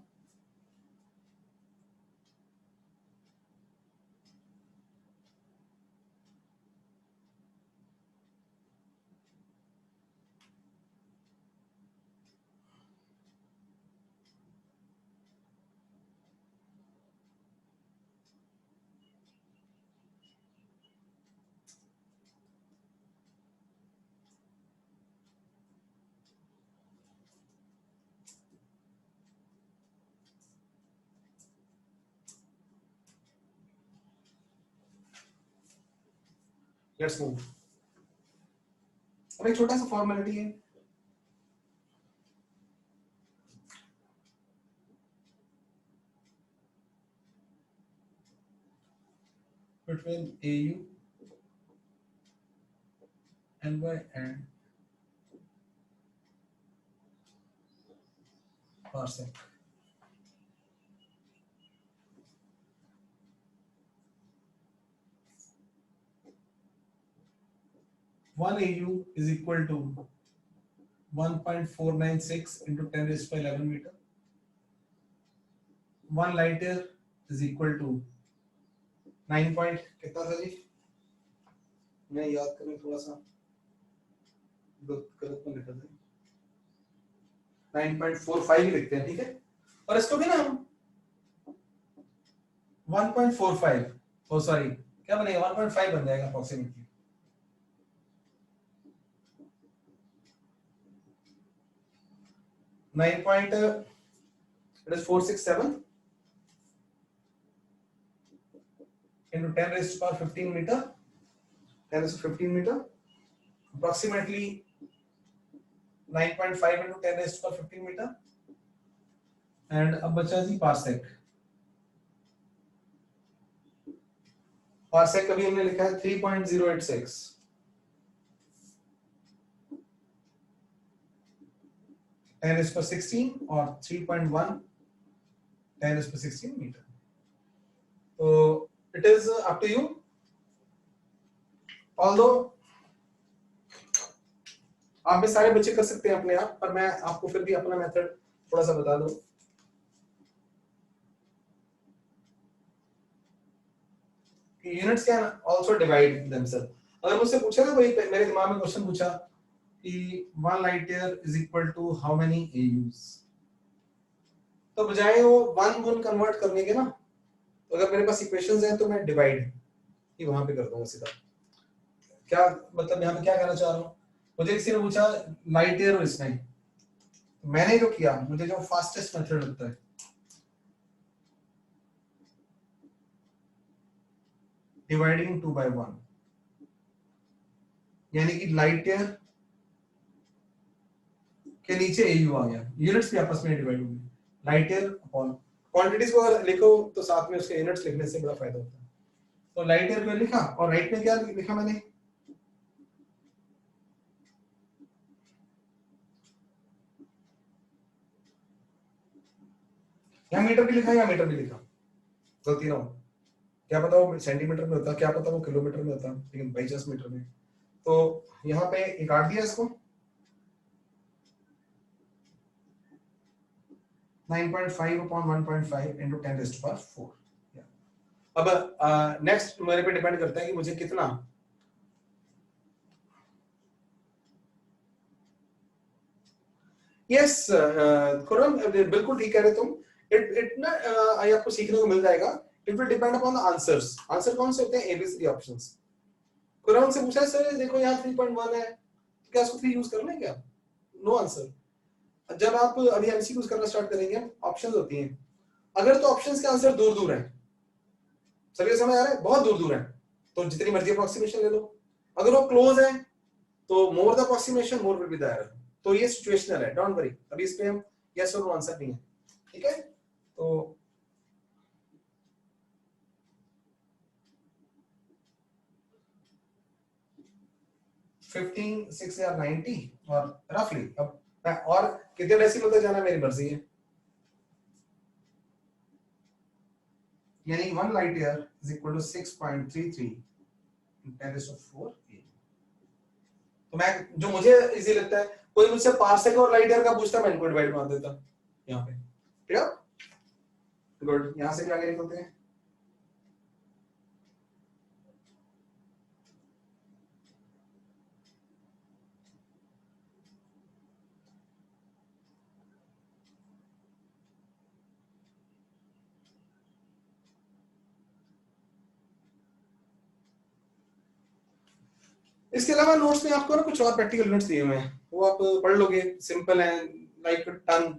Let's move. अब एक छोटा सा फॉर्मेलिटी है, between AU NY and parsec. One AU is equal to 1.496 into 10 raised by 11 meter. One light year is equal to 9 point कितना था जी? मैं याद करूँ थोड़ा सा, गलत में लिखा था, 9.45 ही लिखते हैं, ठीक है। और इसको भी ना हम 1.45, ओ सॉरी क्या बनेगा, 1.5 बन जाएगा approximately. It is 467 into 10 raised to power 15 meter, 10 raised to 15 meter, approximately 9.5 into 10 raised to power 15 meter, and अब बचा जी पार्सेक। पार्सेक कभी हमने लिखा है 3.086, 10 raised to 16 और 3.1 10 raised to 16 मीटर। तो it is up to you, although आप भी सारे बच्चे कर सकते हैं अपने आप, पर मैं आपको फिर भी अपना मेथड थोड़ा सा बता दूं कि units can also divide themselves. अगर मुझसे पूछा ना, भाई मेरे दिमाग में क्वेश्चन पूछा कि 1 light year is equal to how many AUs, तो बजाय वो 1 कन्वर्ट करने के ना, तो अगर मेरे पास इक्वेशंस हैं तो मैं डिवाइड ही वहां पे कर दूंगा सीधा। क्या मतलब यहाँ पे क्या कहना चाह रहा हूँ, मुझे किसी ने पूछा लाइट ईयर और इसमें, मैंने जो किया, मुझे जो फास्टेस्ट मेथड लगता है, डिवाइडिंग 2 by 1, यानी कि लाइट ईयर के नीचे AU आ गया, यूनिट्स भी आपस में डिवाइड होंगे, लाइट ईयर अपॉन क्वांटिटीज को अगर लिखो तो साथ में उसके यूनिट्स लिखने से बड़ा फायदा होता है। तो लाइट ईयर पे लिखा और राइट में क्या लिखा मैंने, या मीटर भी लिखा या मीटर भी लिखा, गलती ना हो, क्या पता वो सेंटीमीटर में होता, क्या पता वो किलोमीटर में होता, लेकिन बाई चांस मीटर में। तो यहाँ पे एक काट दिया इसको, 9.5 upon 1.5 into 10 raised to power 4। अब नेक्स्ट मेरे पे डिपेंड करता है कि मुझे कितना, यस खुरम बिल्कुल ठीक कह रहे तुम, इट ना आपको सीखने को मिल जाएगा। It will depend upon the answers. Answer कौन से होते हैं, एबीसीडी ऑप्शंस। खुरम से पूछा सर देखो यहाँ 3.1 है, तो क्या इसको 3 यूज करना है क्या, नो आंसर। जब आप अभी एमसीक्यूज करना स्टार्ट करेंगे, ऑप्शंस होती हैं, अगर तो ऑप्शंस के आंसर दूर दूर हैं, सभी समझ आ रहा है, बहुत दूर दूर है, तो जितनी मर्जी अप्रोक्सीमेशन ले लो। अगर वो क्लोज है तो more the approximation more will be the error. तो ये सिचुएशनल है, डोंट वरी, अभी इस पे हम यस और नो आंसर नहीं है, ठीक है। तो फिफ्टीन 6 या 90 और रफली, अब और कितने डेसिमल तक जाना मेरी मर्जी है, यानी 1 light year is equal to 6.33 10⁴। तो मैं जो मुझे इजी लगता है, कोई मुझसे पार्सेक और लाइट ईयर का पूछता, मैं इनको डिवाइड मार देता यहाँ पे, ठीक है। गुड, यहाँ से भी आगे निकलते हैं। इसके अलावा नोट्स में आपको ना कुछ और प्रैक्टिकल यूनिट्स दिए हुए हैं, वो आप पढ़ लोगे, सिंपल है, लाइक टन,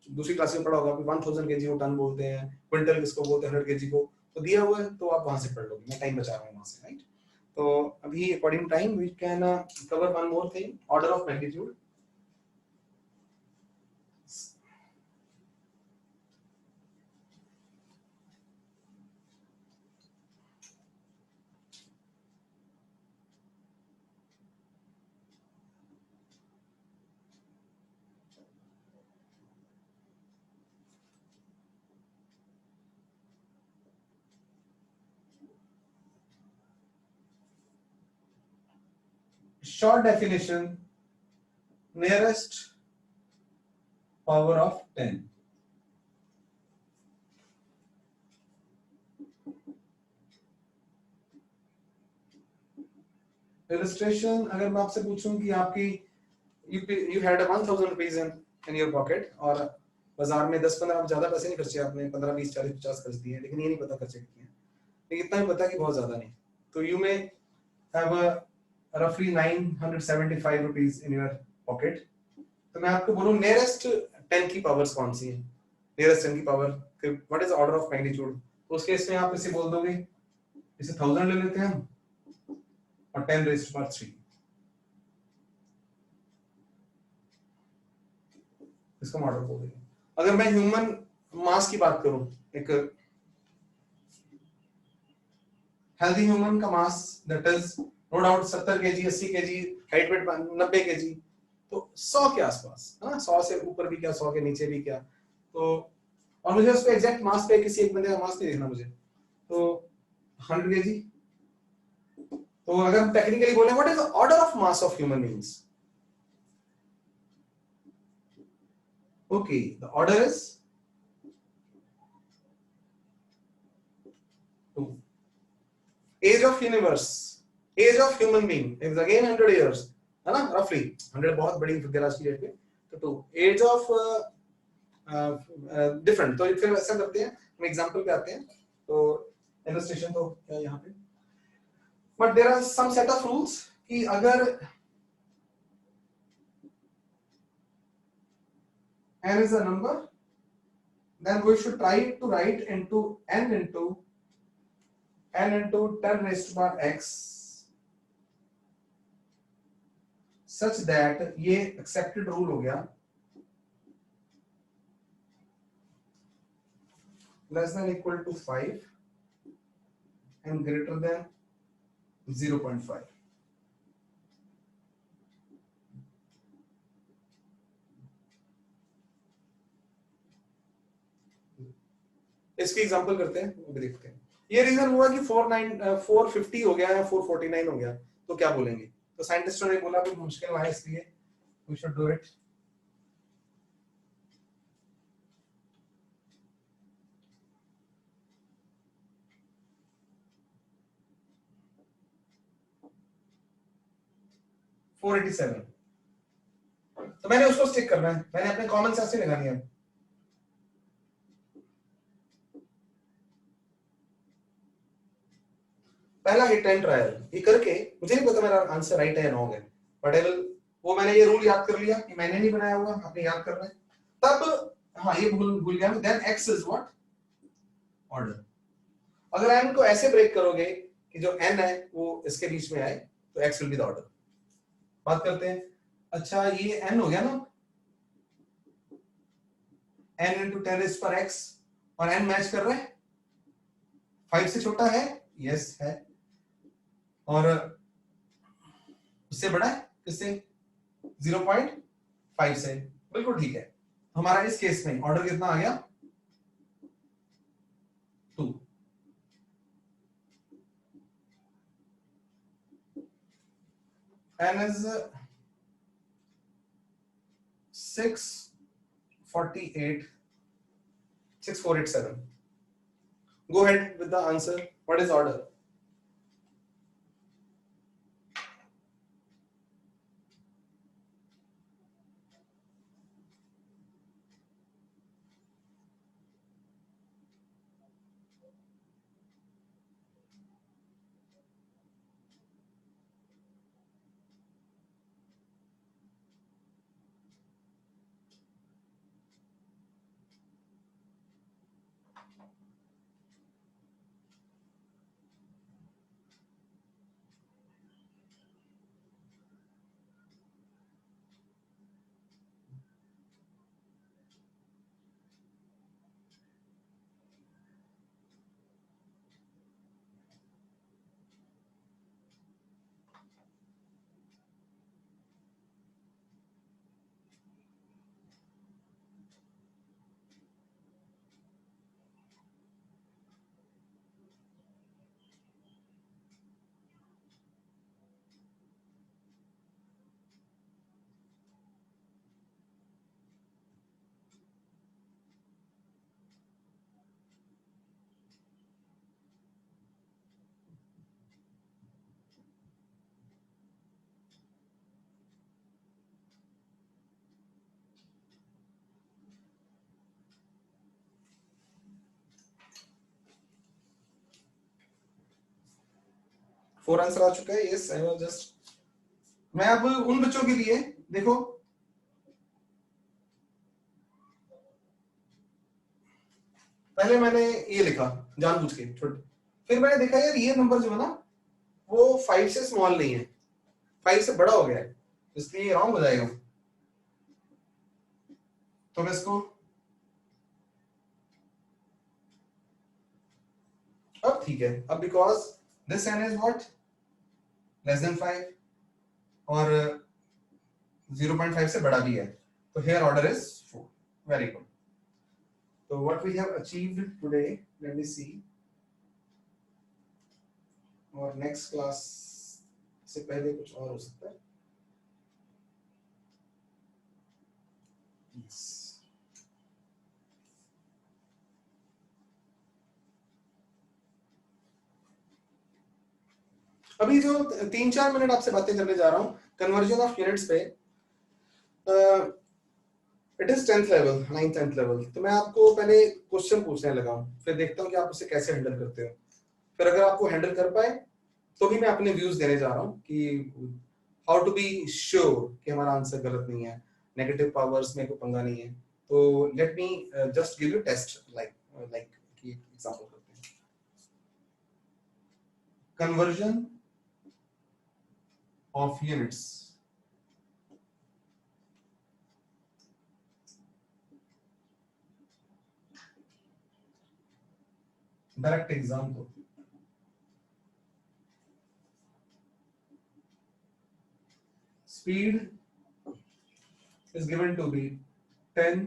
दूसरी क्लास में पढ़ा होगा 1000 केजी को टन बोलते हैं, क्विंटल किसको बोलते हैं 100 केजी को। तो दिया हुआ है तो आप वहां से पढ़ लोगे, मैं टाइम बचा रहा हूँ वहां से, राइट। तो अभी according time we can cover one more thing, order of magnitude. Short definition, nearest power of 10. Illustration, अगर मैं आपसे पूछूं कि आपकी you had 1000 rupees in your pocket और बाजार में 10-15 ज्यादा पैसे नहीं खर्चे आपने, 15 20 40 50 खर्च दिए, लेकिन ये नहीं पता खर्चे कितने हैं, लेकिन इतना ही पता कि बहुत ज्यादा नहीं, तो you may have a roughly 975 rupees in your pocket। तो मैं आपको बोलूं नियरेस्ट 10 की पावर्स कौन सी है, नियरेस्ट 10 की power, what is order of magnitude, तो उस केस में आप इसे बोल दोगे, इसे 1000 ले लेते हैं हम और 10 रेज़्ड टू पावर 3, इसको मॉडल बोल देंगे। अगर मैं ह्यूमन मास की बात करूं, एक हेल्दी ह्यूमन का mass that is no doubt 70 KG, 80 KG, height weight 90 KG, तो 100 के आसपास, हाँ 100 से ऊपर भी क्या 100 के नीचे भी क्या, तो और मुझे उसको एग्जैक्ट मास पे किसी एक बंदे का मास नहीं देखना मुझे, तो 100 केजी। तो अगर हम टेक्निकली बोले what is the order of mass of human beings, okay the order is 2। Age of universe, age of human being is again 100 years, है ना, रफली 100 बहुत बड़ी फिगर आज की डेट पे, तो 2 एज ऑफ डिफरेंट। तो फिर ऐसा करते हैं, हम एग्जांपल पे आते हैं, तो इलस्ट्रेशन तो क्या यहाँ पे, but there are some set of rules कि अगर n is a number then we should try to write into n into 10 raised to power x such that ये accepted rule हो गया, less than equal to 5 and greater than 0.5। इसकी example करते हैं, वो भी देखते हैं। ये रीजन हुआ कि 450 हो गया या 449 हो गया, तो क्या बोलेंगे, तो साइंटिस्टों ने बोला कुछ मुश्किल ना है इसलिए वी शुड डू इट। तो मैंने उसको स्टिक करना है, मैंने अपने कॉमन सेंस से लगानी है। पहला हिट एंड ट्रायल ये करके, मुझे नहीं पता मेरा आंसर राइट है या रॉन्ग है, बट आई विल, वो मैंने ये रूल याद कर लिया कि मैंने नहीं बनाया हुआ, आपने याद करना है, तब हाँ ये भूल गया मैं, then x is what order. अगर n को ऐसे ब्रेक करोगे कि जो n है वो इसके बीच में आए, तो x will be the order. बात करते हैं, अच्छा ये n हो गया ना, n into 10 raised पर x, और n मैच कर रहा है 5 से छोटा है, यस है, और उससे बड़ा है किससे, 0.5 से, बिल्कुल ठीक है। हमारा इस केस में ऑर्डर कितना आ गया, 2। n is 648 6487। go ahead with the answer, what is order? 4 answer आ चुका है। यस आई वाज जस्ट, मैं अब उन बच्चों के लिए देखो, पहले मैंने ये लिखा जानबूझ के छोटे, फिर मैंने देखा यार ये नंबर जो है ना वो 5 से स्मॉल नहीं है, 5 से बड़ा हो गया है, इसलिए रॉन्ग हो जाएगा। तो मैं इसको अब ठीक है, अब because this n is what less than 5 और 0.5 से बड़ा भी है, तो here order is 4. Very good. So what we have achieved today, let me see. और next class से पहले कुछ और हो सकता है। Yes. अभी जो 3-4 मिनट आपसे बातें करने जा रहा हूँ कन्वर्जन ऑफ यूनिट्स पे, it is 10th level, 9th 10th level. तो मैं आपको पहले क्वेश्चन पूछने लगा हूँ, फिर देखता हूँ कि आप उसे कैसे हैंडल करते हो, फिर अगर आपको हैंडल कर पाए तो भी मैं अपने व्यूज देने जा रहा हूँ कि हाउ टू बी श्योर कि हमारा आंसर गलत नहीं है, नेगेटिव पावर्स में कोई पंगा नहीं है। तो let me just give you taste like कि एग्जांपल करते हैं। Conversion of units, direct example. Speed is given to be 10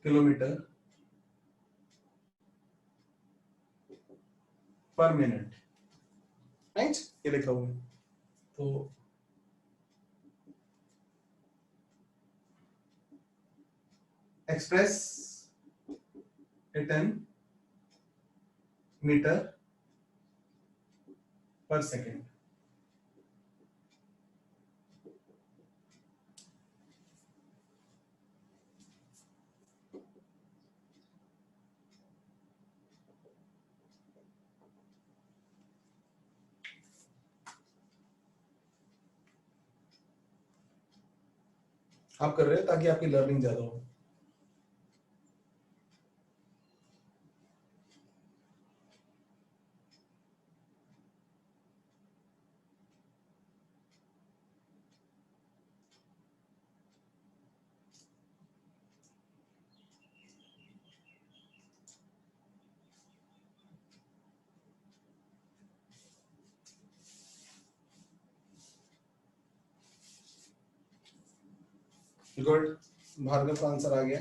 kilometre पर मिनट, राइट, ये लिखा हुआ है। तो एक्सप्रेस इट इन मीटर पर सेकेंड। आप कर रहे हैं ताकि आपकी लर्निंग ज्यादा हो। गुड, भार्गव का आंसर आ गया।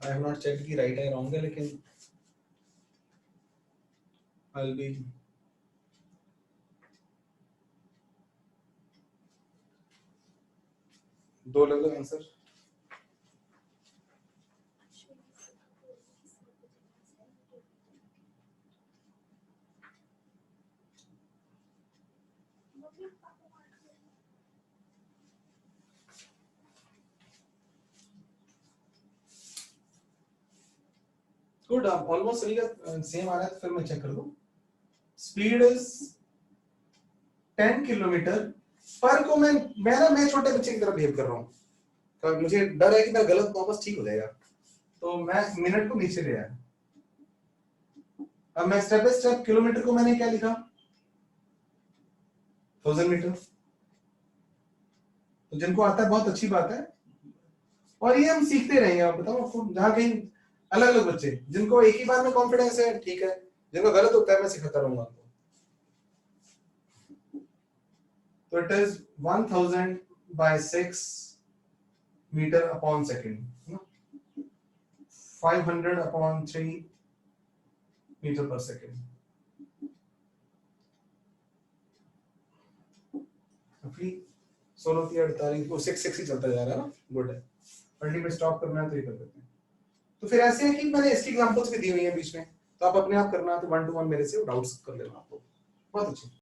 आई हैव नॉट चेक्ड कि राइट है रॉन्ग है, लेकिन आई विल बी दो लोग आंसर। गुड, ऑलमोस्ट सभी का सेम आ रहा है, तो फिर मैं चेक कर दूं। स्पीड इज 10 किलोमीटर पर को मैं छोटे बच्चे की तरह बिहेव कर रहा हूँ, तो मुझे डर है कि मैं गलत वापस ठीक हो जाएगा, तो मैं मिनट को नीचे ले आया। अब मैं स्टेप बाय स्टेप, किलोमीटर को मैंने क्या लिखा 1000 मीटर। तो जिनको आता है बहुत अच्छी बात है, और ये हम सीखते रहेंगे। आप बताओ आपको, जहाँ कहीं अलग अलग बच्चे जिनको एक ही बार में कॉन्फिडेंस है ठीक है, जिनको गलत होता है मैं सिखाता रहूंगा आपको। तो it is 1000 by 6 metre upon second, 500 upon 3 metre पर सेकेंड। अभी 16 की 48 को 6 ही चलता जा रहा है ना, गुड है। अल्टीमेट स्टॉप करना है तो ये कर देते हैं। तो फिर ऐसे है कि मैंने इसकी एग्जांपल्स भी दी हुई है बीच में, तो आप अपने आप करना, तो 1 to 1 मेरे से डाउट्स कर लेना आपको, बहुत अच्छी।